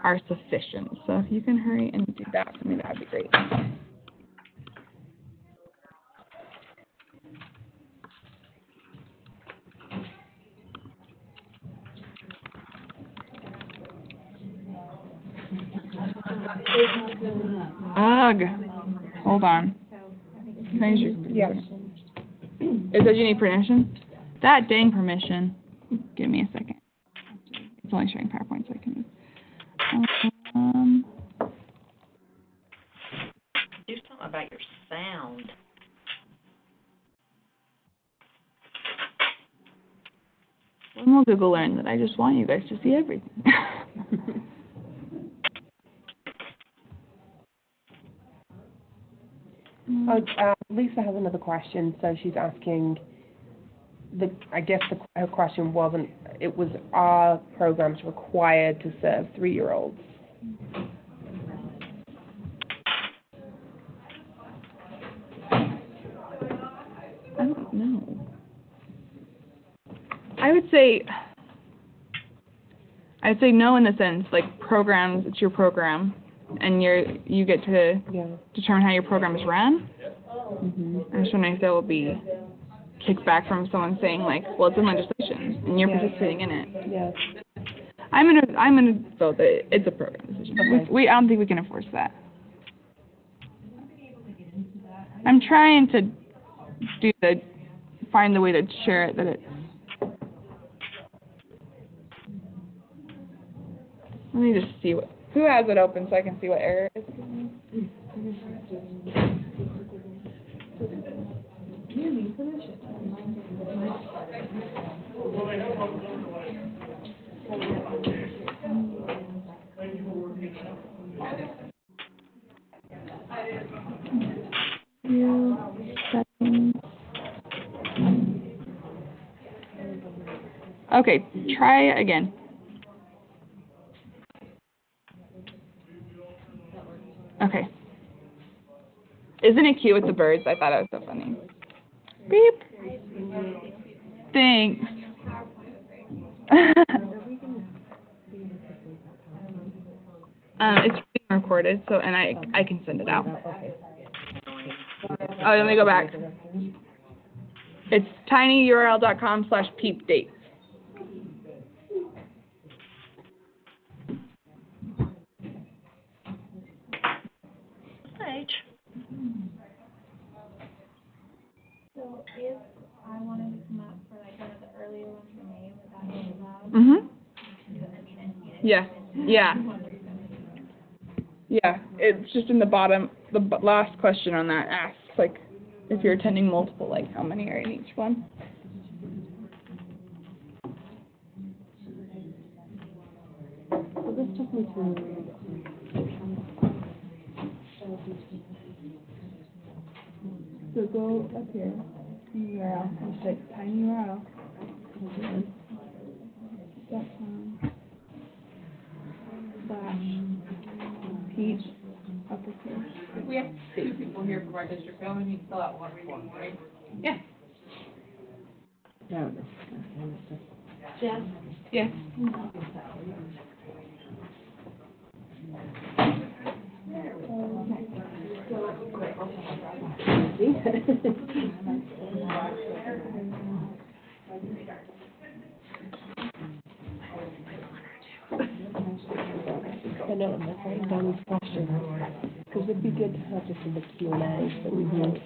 are sufficient. So if you can hurry and do that for me, that would be great. Ugh. Hold on. Can I use your... Yeah. It says you need permission? That dang permission. Give me a second. It's only showing PowerPoint, so I can... Do something about your sound. When will Google learn that I just want you guys to see everything? Lisa has another question. So she's asking, her question wasn't, it was, are programs required to serve 3-year-olds? I don't know. I'd say no in the sense, like, programs, it's your program, and you get to determine how your program is run. Mm-hmm. I'm just wondering if there will be kickback from someone saying, like, well, it's in legislation, and you're participating in it. Yes. I'm gonna vote that it's a program decision. Okay. I don't think we can enforce that. I'm trying to find the way to share it that it's. Let me just see who has it open so I can see what error it is. Okay, try it again. Okay. Isn't it cute with the birds? I thought it was so funny. Beep. Thanks. It's being recorded, so and I can send it out. Oh, let me go back. It's tinyurl.com/peepdate. So if I wanted to come up for like one of the earlier ones in May, would that be allowed? Mhm. Yeah. Yeah. Yeah. It's just in the bottom. The last question on that asks like if you're attending multiple, like how many are in each one. So this took me to. So go up here, URL, and type tinyurl. Peach uppercase. If we have 2 people here from our district, we only need to fill out one form, right? Yeah. No. Jeff? Yes. I know, I'm not writing down these questions, because it'd be good to have this in the Q&A, so we can,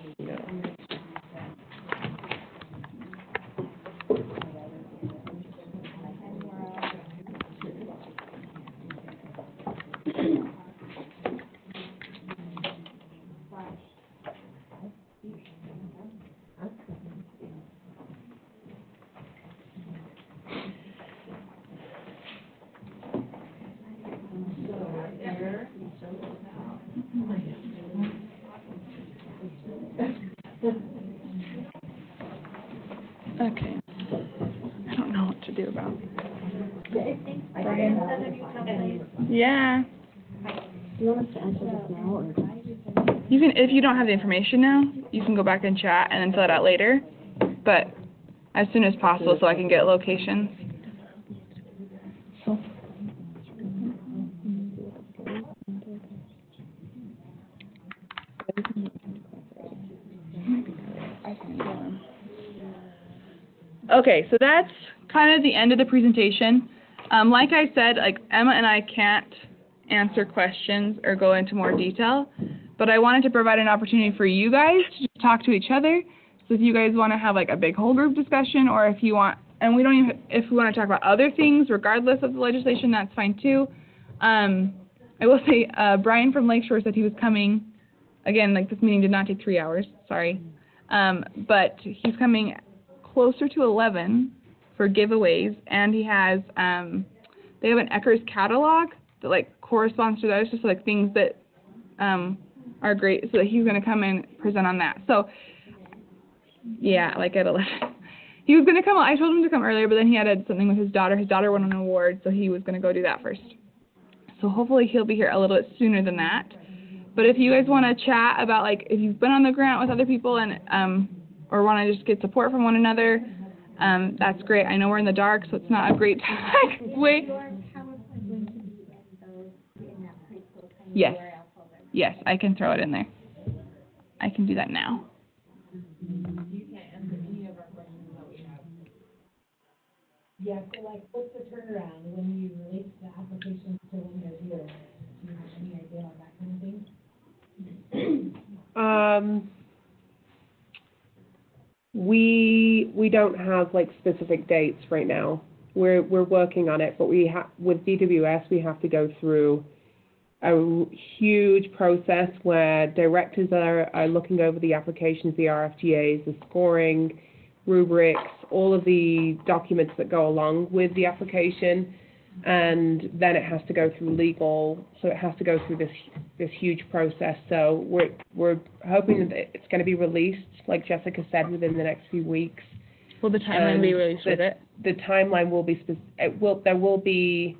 Yeah. Do you want us to answer this now, or? You can, if you don't have the information now, you can go back and chat and then fill it out later. But as soon as possible, so I can get locations. Okay, so that's kind of the end of the presentation. Like I said, like Emma and I can't answer questions or go into more detail, but I wanted to provide an opportunity for you guys to talk to each other. So if you guys want to have like a big whole group discussion, or if you want, and we don't even, if we want to talk about other things regardless of the legislation, that's fine too. I will say, Brian from Lakeshore said he was coming. Again, like this meeting did not take 3 hours, sorry. But he's coming closer to 11 for giveaways, and he has, they have an Eckers catalog that like corresponds to those, just like things that are great, so that he's going to come and present on that. So, yeah, like at 11. He was going to come, I told him to come earlier, but then he had something with his daughter. His daughter won an award, so he was going to go do that first. So hopefully he'll be here a little bit sooner than that. But if you guys want to chat about, like, if you've been on the grant with other people and or want to just get support from one another, that's great. I know we're in the dark, so it's not a great time. Wait. Yes. Yes, I can throw it in there. I can do that now. You can't answer any of our questions that we have. Yeah, so like, what's the turnaround when you release the applications to when they're here? Do you have any idea on that kind of thing? We don't have like specific dates right now. We're working on it, but we have with DWS we have to go through a huge process where directors are looking over the applications, the RFGAs, the scoring, rubrics, all of the documents that go along with the application, and then it has to go through legal, so it has to go through this huge process. So we're hoping that it's going to be released, like Jessica said, within the next few weeks. Will the timeline be released with it? The timeline will be there will be.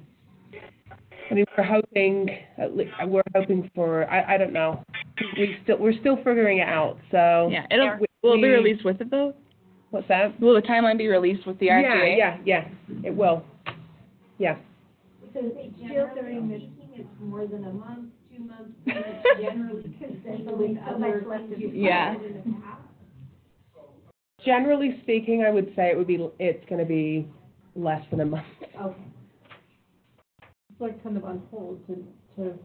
I mean, we're hoping for. I don't know. We're still figuring it out. So yeah, will it be released with it though? What's that? Will the timeline be released with the RFGA? Yeah, it will. Yeah. So still during this, it's more than a month, 2 months, generally, because there's always so much left to do. Yeah. Generally speaking, I would say it's going to be less than a month. Okay. It's like kind of on hold to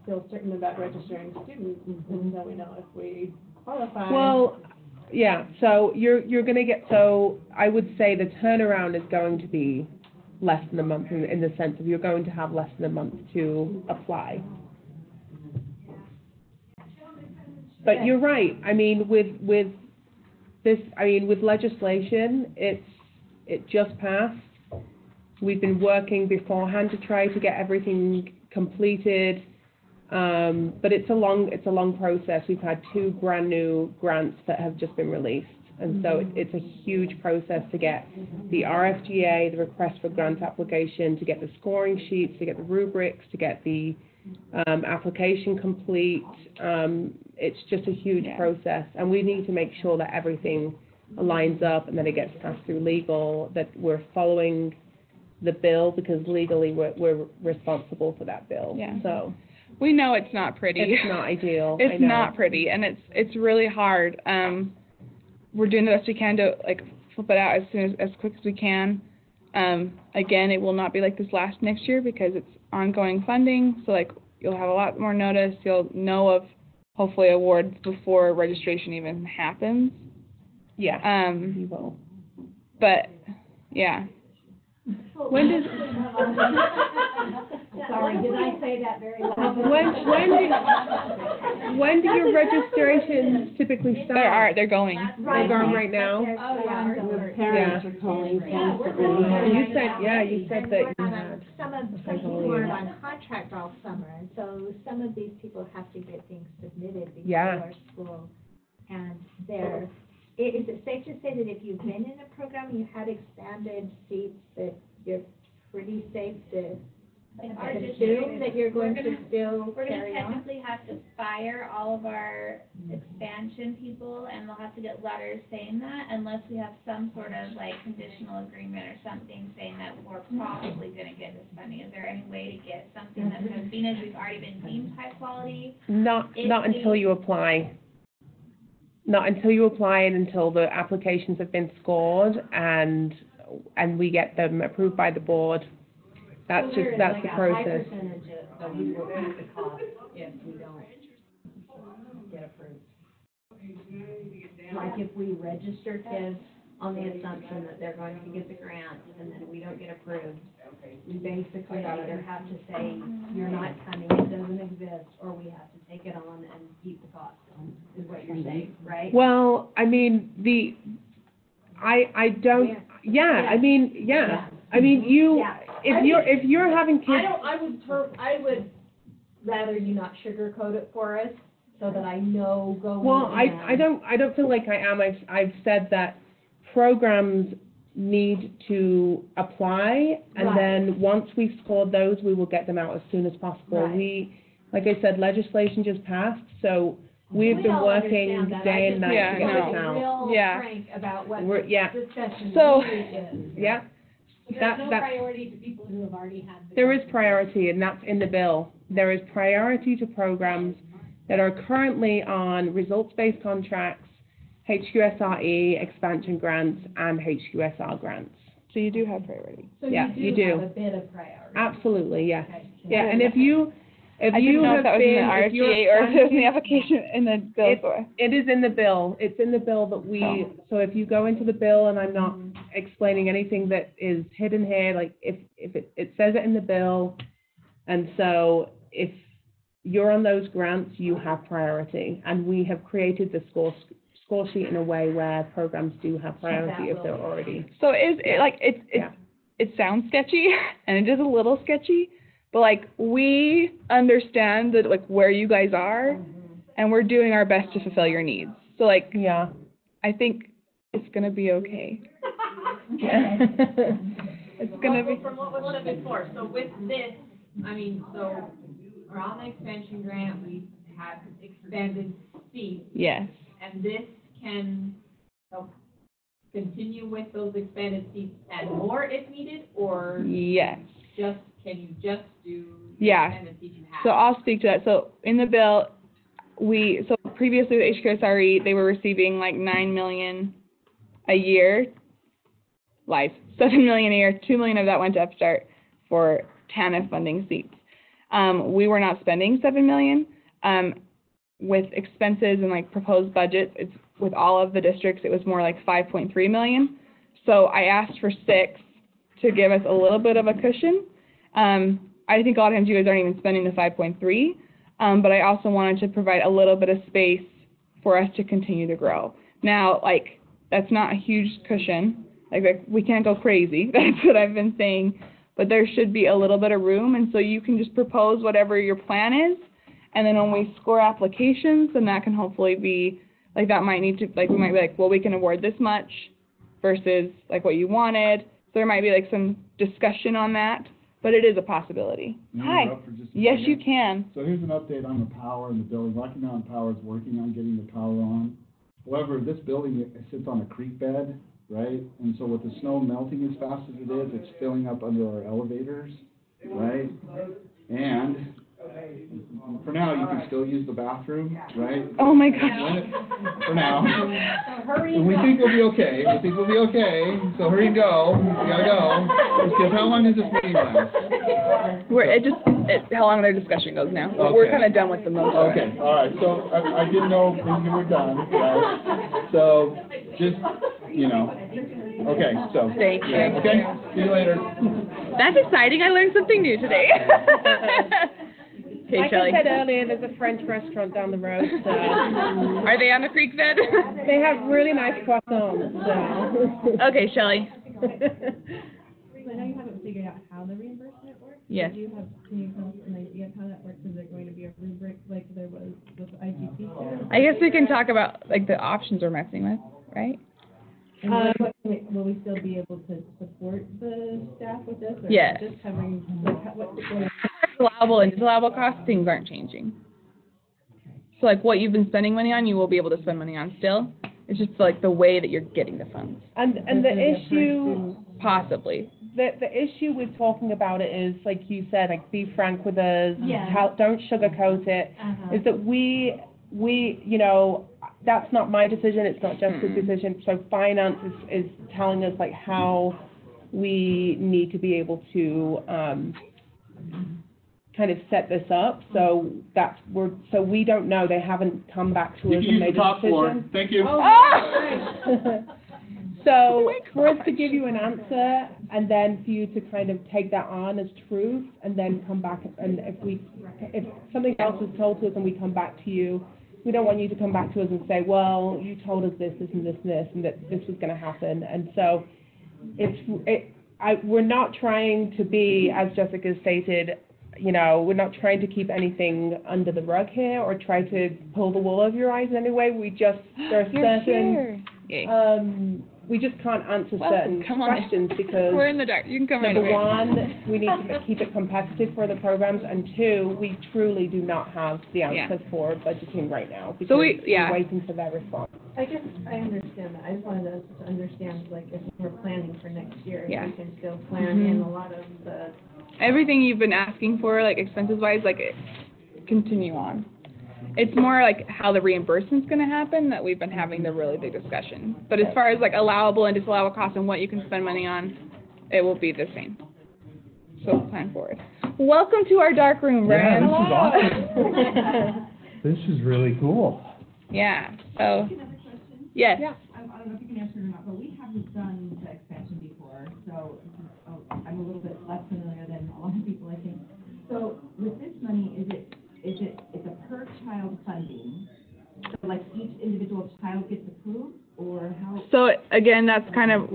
feel certain about registering students, and then we know if we qualify. Well, yeah. So you're going to get. So I would say the turnaround is going to be less than a month in the sense of you're going to have less than a month to apply. But you're right. I mean, with this, I mean, with legislation, it just passed. We've been working beforehand to try to get everything completed, but it's a long process. We've had 2 brand new grants that have just been released, and so it's a huge process to get the RFGA, the request for grant application, to get the scoring sheets, to get the rubrics, to get the application complete. It's just a huge process, and we need to make sure that everything lines up and that it gets passed through legal, that we're following the bill, because legally we're responsible for that bill. Yeah. So we know it's not pretty. It's not ideal. It's not pretty, and it's really hard. We're doing the best we can to like flip it out as quick as we can. Again, it will not be like this next year because it's ongoing funding. So like you'll have a lot more notice. You'll know of hopefully awards before registration even happens. Yeah. You will. But yeah. When does sorry, did I say that very loud? When do your registrations typically start? They're going. They're going right now. The parents are calling constantly. You said that you had. Some people aren't on contract all summer, and so some of these people have to get things submitted before school. And is it safe to say that if you've been in a program and you had expanded seats, that you're pretty safe to assume that you're going to still We're gonna carry on? technically have to fire all of our expansion people, and they'll have to get letters saying that, unless we have some sort of like conditional agreement or something saying that we're probably gonna get this funding. Is there any way to get something that says, being as we've already been deemed high quality? Not until you apply. Not until you apply and until the applications have been scored and we get them approved by the board. That's the process. So we will keep the cost if we don't get approved. Like if we register kids on the assumption that they're going to get the grant and then we don't get approved, we basically either have to say, you're not coming, it doesn't exist, or we have to take it on and keep the cost on, is what you're saying, right? Well, I mean, I don't, I mean, if you're having kids. I would rather you not sugarcoat it for us, so that I know going Well, in. I don't feel like I am. I've said that programs need to apply, and Right. then once we've scored those, we will get them out as soon as possible. Right. Like I said, legislation just passed, so we've been all working understand that. day I and just night Yeah, to get no. this want to out. be real Yeah. frank about what We're- yeah. the discussion So- really is. Yeah. There's no That's- priority to people who have already had the. There is priority, and that's in the bill. There is priority to programs that are currently on results-based contracts, HQSRE, expansion grants, and HQSR grants. So you do have priority. So Yeah, you you do do. have a bit of priority. Absolutely, yes. Okay. Yeah, and if you I didn't know if have that was in the been, if you're RFTA or if it was in the expanding- application in the bill for. It is in the bill. It's in the bill that we, so if you go into the bill, and I'm not explaining anything that is hidden here, like if it says it in the bill, and so if you're on those grants, you have priority, and we have created the score sheet in a way where programs do have priority if they're already. So is it like Yeah. it sounds sketchy and it is a little sketchy, but like we understand that like where you guys are, and we're doing our best to fulfill your needs. So like Yeah. I think it's gonna be okay. It's gonna be. From what was said before, so with this, I mean, so we're on the expansion grant, we have expanded seats, Yes. and this can continue with those expanded seats and more if needed, or Yes. can you just do the Yeah. expanded seats you have? So I'll speak to that. So in the bill, so previously with HQSRE, they were receiving like $9 million a year, 7 million a year. 2 million of that went to Upstart for TANF funding seats. We were not spending 7 million. With expenses and like proposed budgets, it's with all of the districts, it was more like 5.3 million. So I asked for 6 to give us a little bit of a cushion. I think a lot of times you guys aren't even spending the 5.3, but I also wanted to provide a little bit of space for us to continue to grow. Now, like, that's not a huge cushion. Like we can't go crazy. That's what I've been saying. But there should be a little bit of room, and so you can just propose whatever your plan is, and then when we score applications, then that can hopefully be, like, that might need to, like, we might be like, well, we can award this much versus, like, what you wanted. So there might be, like, some discussion on that, but it is a possibility. Can I Hi. interrupt for just a Yes, second? you can. So here's an update on the power in the building. Rocky Mountain Power is working on getting the power on. However, this building it sits on a creek bed, right? And so with the snow melting as fast as it is, it's filling up under our elevators, right? And for now, you can still use the bathroom, right? Oh, my gosh. For now. Hurry And we think we'll be okay. We think we'll be okay. So hurry and go. We gotta go. Because how long does this meeting last? How long their discussion goes now. We're Okay. kind of done with the most of it. Okay, all right, so I didn't know if we were done, right? So, just, okay, so. Thank you. Okay, see you later. That's exciting. I learned something new today. Okay, Like Shelley. I said earlier, there's a French restaurant down the road, so Are they on the creek bed? they have really nice croissants, so. Okay, Shelley. So I know you haven't figured out how the reimbursement works. Yes. Can you tell us an idea of how that works? Is there going to be a rubric like there was with IGP students? I guess we can talk about, like, the options we're messing with, right? Will we still be able to support the staff with this, or Yes. just covering, like, what's the Allowable and disallowable costs, things aren't changing. So like what you've been spending money on, you will be able to spend money on still. It's just like the way that you're getting the funds. And the issue, Possibly. the issue with talking about it is, like you said, like, be frank with us, Yeah. don't sugarcoat it, is that we, you know, that's not my decision, it's not Jessica's decision, so finance is telling us, like, how we need to be able to, kind of set this up, so so we don't know, they haven't come back to us and made a decision. Thank you. So, for us to give you an answer, and then for you to kind of take that on as truth, and then come back, and if something else is told to us and we come back to you, we don't want you to come back to us and say, well, you told us this, this, and this, and this, and that this was gonna happen, and so, we're not trying to be, as Jessica stated, you know, we're not trying to keep anything under the rug here, or try to pull the wool over your eyes in any way, we just, there are certain, we just can't answer certain questions because we're in the dark. You can come number right away. one, we need to keep it competitive for the programs, and two, we truly do not have the answers for budgeting right now because we're waiting for their response. I guess I understand that. I just wanted us to understand, like, if we're planning for next year, if we can still plan in a lot of the... Everything you've been asking for, like, expenses-wise, like, continue on. It's more like how the reimbursement's going to happen that we've been having the really big discussion. But as far as, like, allowable and disallowable costs and what you can spend money on, it will be the same. So plan for it. Welcome to our dark room, Brian. Yeah, this is awesome. This is really cool. Yeah. So, yes. I don't know if you can answer it or not, but we haven't done the expansion before, so I'm a little bit less familiar than a lot of people, I think. So with this money, it's a per child funding, so like each individual child gets approved, or how? So again, that's kind of,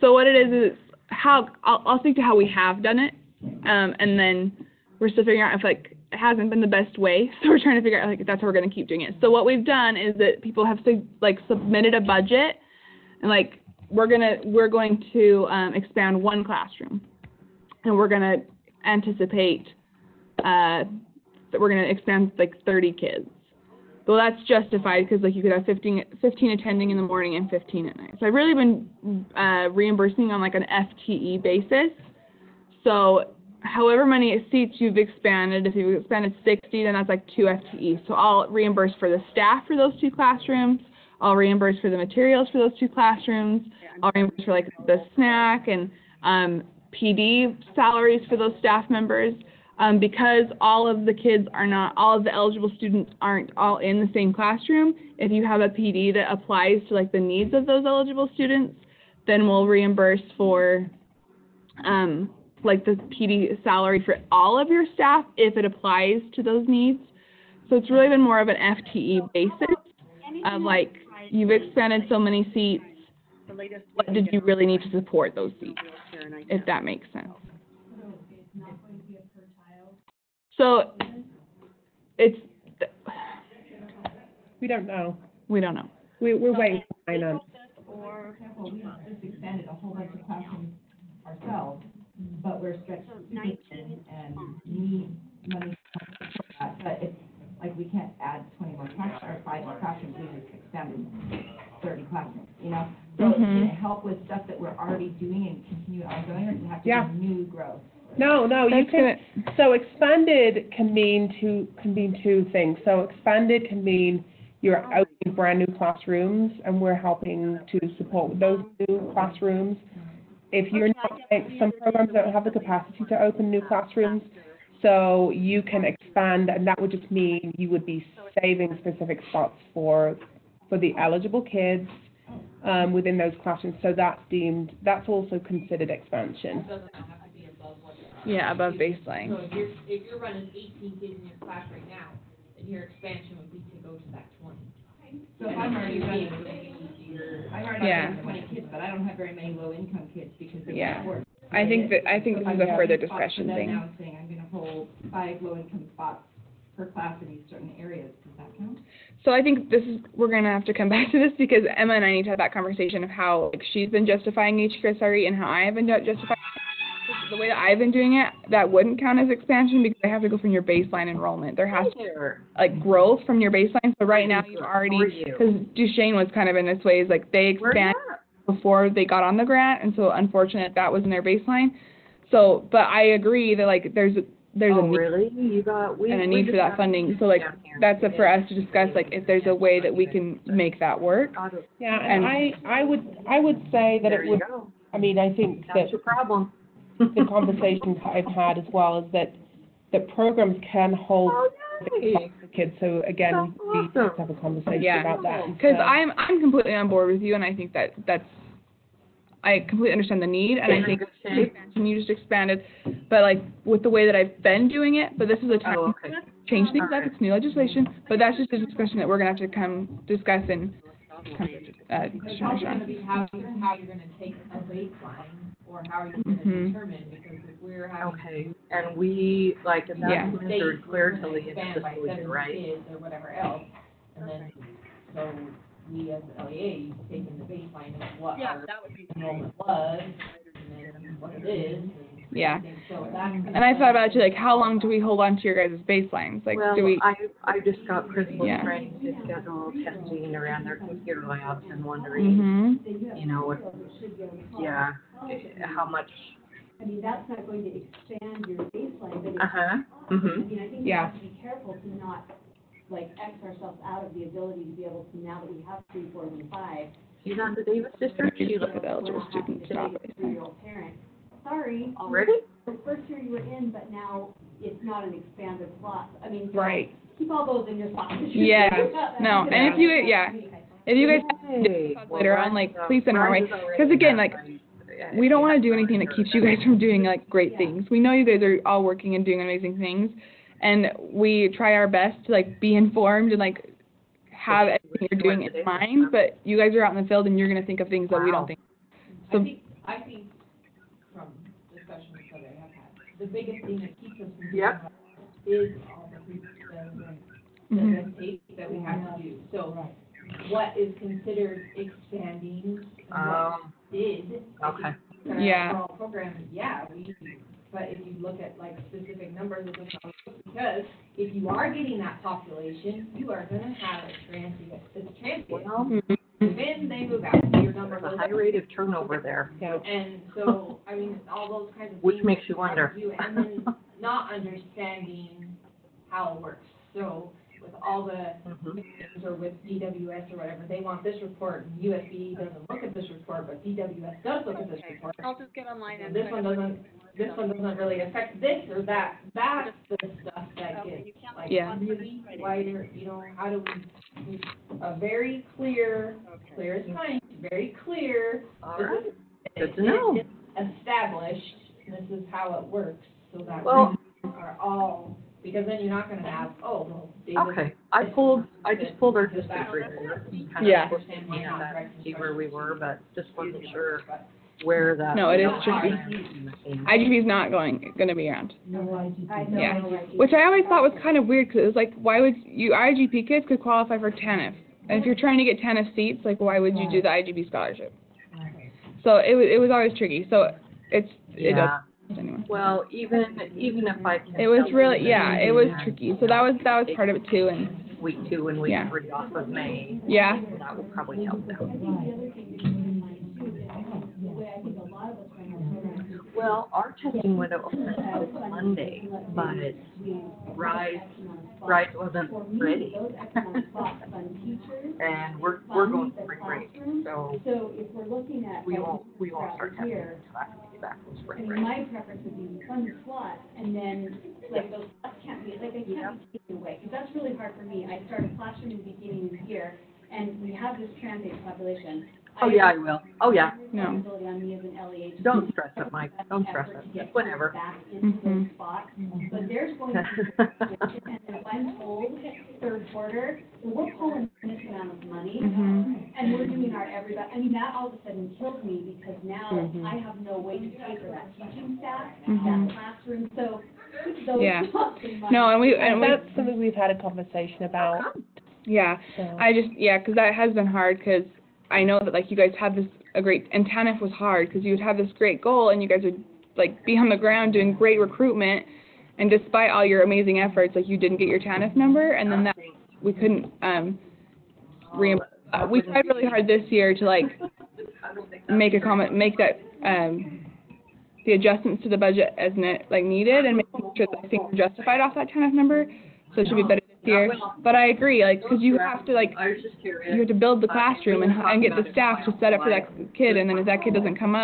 so what it is how, I'll speak to how we have done it, and then we're still figuring out if, like, it hasn't been the best way, so we're trying to figure out, like, if that's how we're going to keep doing it. So what we've done is that people have, like, submitted a budget, and, like, we're going to expand one classroom, and we're going to anticipate that we're going to expand, like, 30 kids. Well, that's justified because, like, you could have 15 attending in the morning and 15 at night. So I've really been reimbursing on, like, an FTE basis. So however many seats you've expanded, if you've expanded 60, then that's like 2 FTE. So I'll reimburse for the staff for those 2 classrooms. I'll reimburse for the materials for those 2 classrooms. I'll reimburse for, like, the snack and PD salaries for those staff members. Because all of the kids all of the eligible students aren't all in the same classroom, if you have a PD that applies to, like, the needs of those eligible students, then we'll reimburse for, like, the PD salary for all of your staff if it applies to those needs. So it's really been more of an FTE basis of, like, you've expanded so many seats, what did you really need to support those seats, if that makes sense. So it's we don't know. We don't know. We're waiting for finance. For example, we just expanded a whole bunch of classrooms ourselves, but we're stretched thin and need money for that. But it's like we can't add 20 more classrooms or 5 more classrooms. We just expanded 30 classrooms, you know. So can it help with stuff that we're already doing and continue ongoing, or does it have to be new growth? No, you can. So expanded can mean two things. So expanded can mean you're opening brand new classrooms, and we're helping to support those new classrooms. If you're not, some programs don't have the capacity to open new classrooms, so you can expand, and that would just mean you would be saving specific spots for the eligible kids within those classrooms. So that's also considered expansion. Yeah, above baseline. So if you're running 18 kids in your class right now, then your expansion would be to go to that 20. So if I'm already running 20 kids, but I don't have very many low-income kids because they can't afford. I think this is a further discussion thing. Now I'm saying I'm going to hold 5 low-income spots per class in these certain areas because that's So I think we're going to have to come back to this because Emma and I need to have that conversation of how she's been justifying HQSRE and how I have been justifying it. The way that I've been doing it, that wouldn't count as expansion because I have to go from your baseline enrollment. There has to be, growth from your baseline. So right now you've already, because Duchesne was kind of in this way, is like they expanded before they got on the grant, and so unfortunate that was in their baseline. So, but I agree that, there's a need and a need for that funding. So, that's up for us to discuss, if there's a way that we can make that work. Yeah, and I would say that it would, I mean, I think that the conversations I've had as well is that programs can hold the kids. So again, we need to have a conversation about that. Because I'm completely on board with you, and I think I completely understand the need, and I think the expansion you just expanded, but with the way that I've been doing it, but this is a time to change things up. It's new legislation, but that's just a discussion that we're going to have to come discuss and come to It's also going to be how you're going to take a baseline, or how are you going to determine, because if we're having and we, in that semester, it's clear till the end of the school year, right? Kids or whatever else, and then, so we as the LEA taking the baseline of what our enrollment was, and then what it is. So and I thought about it too, how long do we hold on to your guys' baselines? Do we? I just got principals trying to schedule testing around their computer labs and wondering, how much. I mean, that's not going to expand your baseline, but I think we have to be careful to not X ourselves out of the ability to be able to, now that we have 3, 4, and 5. She's on the Davis district. She's an eligible student. Three-year-old parent. Sorry. Already? The first year you were in, but now it's not an expanded slot. I mean, keep all those in your slot. Yeah. No, and if you guys have later on, please send our way. Because again, we don't want to do anything that keeps you guys from doing great things. We know you guys are all working and doing amazing things, and we try our best to be informed and have everything you're doing in mind. But you guys are out in the field and you're going to think of things that we don't think. So I think from discussions that I have had, the biggest thing that keeps us from doing that is all the tape that we have to do. So what is considered expanding? What did? Okay. Overall program, but if you look at specific numbers, it's because if you are getting that population, you are going to have a transient. When they move out, your number goes a high rate of turnover there. And so, I mean, all those kinds of which things makes you wonder. And then not understanding how it works. So with all the or with DWS or whatever, they want this report, and USB doesn't look at this report, but DWS does look at this report. I'll just get online and this one doesn't really affect this or that. That's the stuff that gets really wider. How do we a very clear as time, very clear. All right. Good to know. Established. This is how it works, so that we are all. Because then you're not going to have, David. I just pulled our history report. See where we were, but just wasn't sure where that. No, it is tricky. IGP is not going to be around. Which I always thought was kind of weird because it was why would you IGP kids could qualify for TANF, and if you're trying to get TANF seats, why would you do the IGP scholarship? So it was always tricky. So it does. Anyway. Well, even if I can. It was really, it was tricky. So that was part of it too. And week 2 and week 3 off of May. Yeah. That will probably help them. Well, our testing window opened this Monday, but Rise wasn't ready. And we're going to spring break, so we won't start testing until after we get back from spring break. My preference would be fund the slot, and then those slots can't be taken away, because that's really hard for me. I start a classroom in the beginning of the year, and we have this transient population. Oh yeah, I will. Oh yeah. No. On me as an LEA. Don't stress it, Mike. Don't stress it. Just whenever. Back into those spots, but there's going to be, and if I'm told third quarter, we're pulling this amount of money, and we're doing our everybody. I mean, that all of a sudden kills me because now I have no way to pay for that teaching staff, that classroom. So those No, and that's something we've had a conversation about. Yeah, because that has been hard, because I know that, like, you guys had and TANF was hard, because you would have this great goal, and you guys would, like, be on the ground doing great recruitment, and despite all your amazing efforts, like, you didn't get your TANF number, and then that, we couldn't, we tried really hard this year to, like, make that, the adjustments to the budget as needed, and make sure that things are justified off that TANF number, so it should be better this year. But I agree, like, because you have to, like, you have to build the classroom and get the staff to set up for that kid, and then if that kid doesn't come,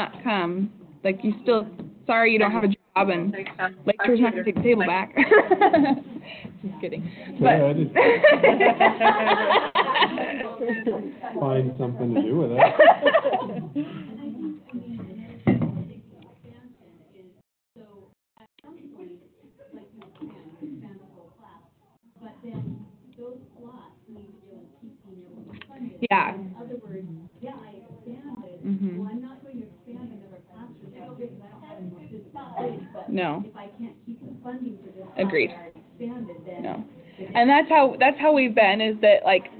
like, you still, sorry you don't have a job, and lecturer's not going to take the table back. Just kidding. But find something to do with it. Yeah. In other words, I expanded, well, I'm not going to expand another classroom because I don't have any more space, but No. if I can't keep the funding for this Agreed. class that I expanded, then. No. And that's how we've been, is that, like,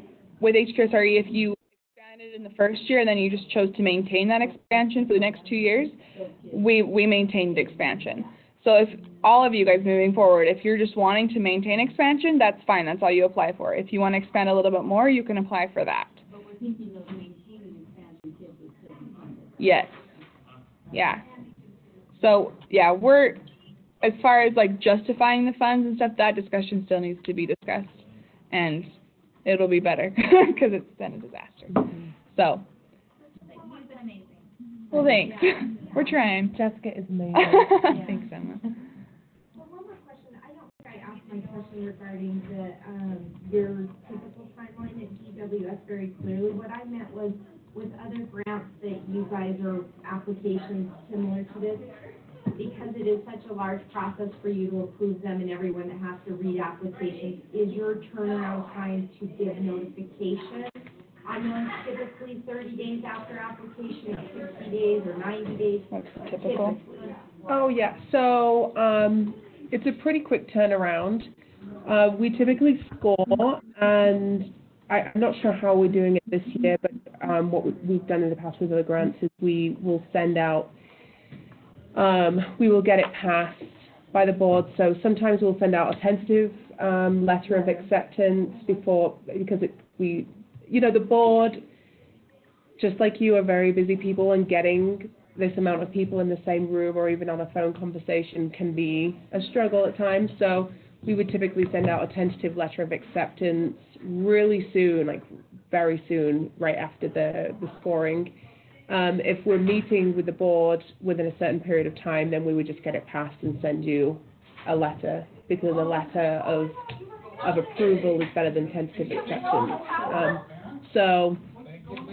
with HQSRE, if you expanded in the first year and then you just chose to maintain that expansion for the next 2 years, we maintained expansion. So if all of you guys moving forward, if you're just wanting to maintain expansion, that's fine. That's all you apply for. If you want to expand a little bit more, you can apply for that. But we're thinking of maintaining expansion kids with certain funding. Yes. Yeah. So, yeah, we're, as far as, like, justifying the funds and stuff, that discussion still needs to be discussed. And it'll be better, because it's been a disaster. So. You've been amazing. Well, thanks. We're trying. Jessica is amazing. Thanks, Emma. Well, one more question. I don't think I asked my question regarding your typical timeline at DWS very clearly. What I meant was, with other grants that you guys are applications similar to this, because it is such a large process for you to approve them and everyone that has to read applications, is your turnaround time to give notification? I know it's typically 30 days after application, 60 days or 90 days. That's typical. Typically. Oh, yeah. So it's a pretty quick turnaround. We typically score, and I'm not sure how we're doing it this year, but what we've done in the past with other grants is we will send out, we will get it passed by the board. So sometimes we'll send out a tentative letter of acceptance because the board, just like you, are very busy people, and getting this amount of people in the same room or even on a phone conversation can be a struggle at times. So we would typically send out a tentative letter of acceptance really soon, like very soon, right after the scoring. If we're meeting with the board within a certain period of time, then we would just get it passed and send you a letter, because a letter of approval is better than tentative acceptance. So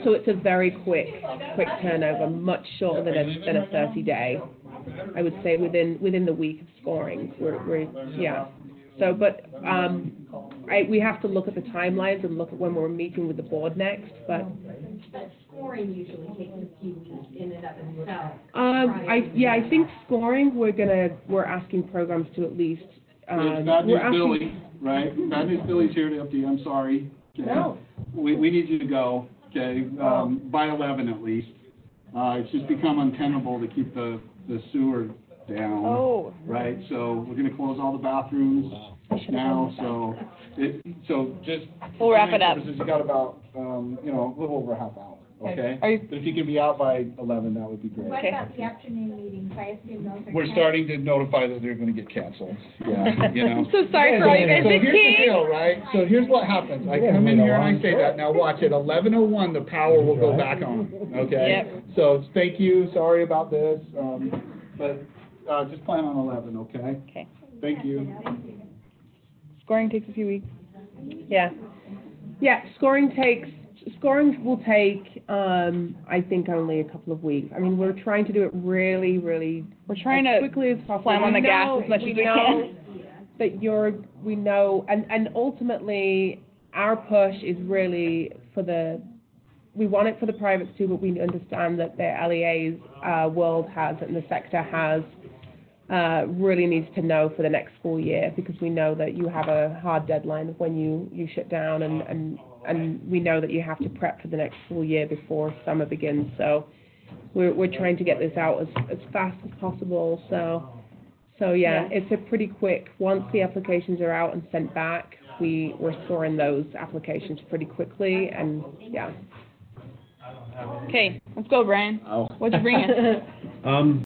it's a very quick turnover, much shorter than a 30-day. I would say within the week of scoring. So, but we have to look at the timelines and look at when we're meeting with the board next. But Scoring usually takes a few weeks in and of itself. I think scoring we're asking programs to at least. Bad news, Billy, right? Bad news, Billy's here to update you. I'm sorry. Okay. No. We need you to go. Okay, by 11 at least. It's just become untenable to keep the sewer down. Oh. Right. So we're going to close all the bathrooms now. So just. We'll wrap it up. You got about a little over a half hour. Okay. But if you can be out by 11, that would be great. What about the afternoon meetings? I assume those are. We're starting to notify that they're going to get canceled. Yeah. I'm so sorry for all you guys. So here's the deal, right? So here's what happens. I come in here and I say that. Now watch it. 11:01, the power will go back on. Okay. Yep. So thank you. Sorry about this. But just plan on 11. Okay. Okay. Thank you. Scoring takes a few weeks. Yeah. Scoring will take, I think, only a couple of weeks. I mean, we're trying to do it really, really. We're trying to quickly as possible. slam on the gas as much as we can. That we know, and ultimately, our push is really we want it for the privates too, but we understand that the LEA's world has, and the sector has, really needs to know for the next school year, because we know that you have a hard deadline of when you shut down, and we know that you have to prep for the next school year before summer begins. So we're trying to get this out as fast as possible. So yeah, it's a pretty quick, once the applications are out and sent back, we're scoring those applications pretty quickly, and yeah. Okay, let's go, Brian. Oh. What'd you bring us?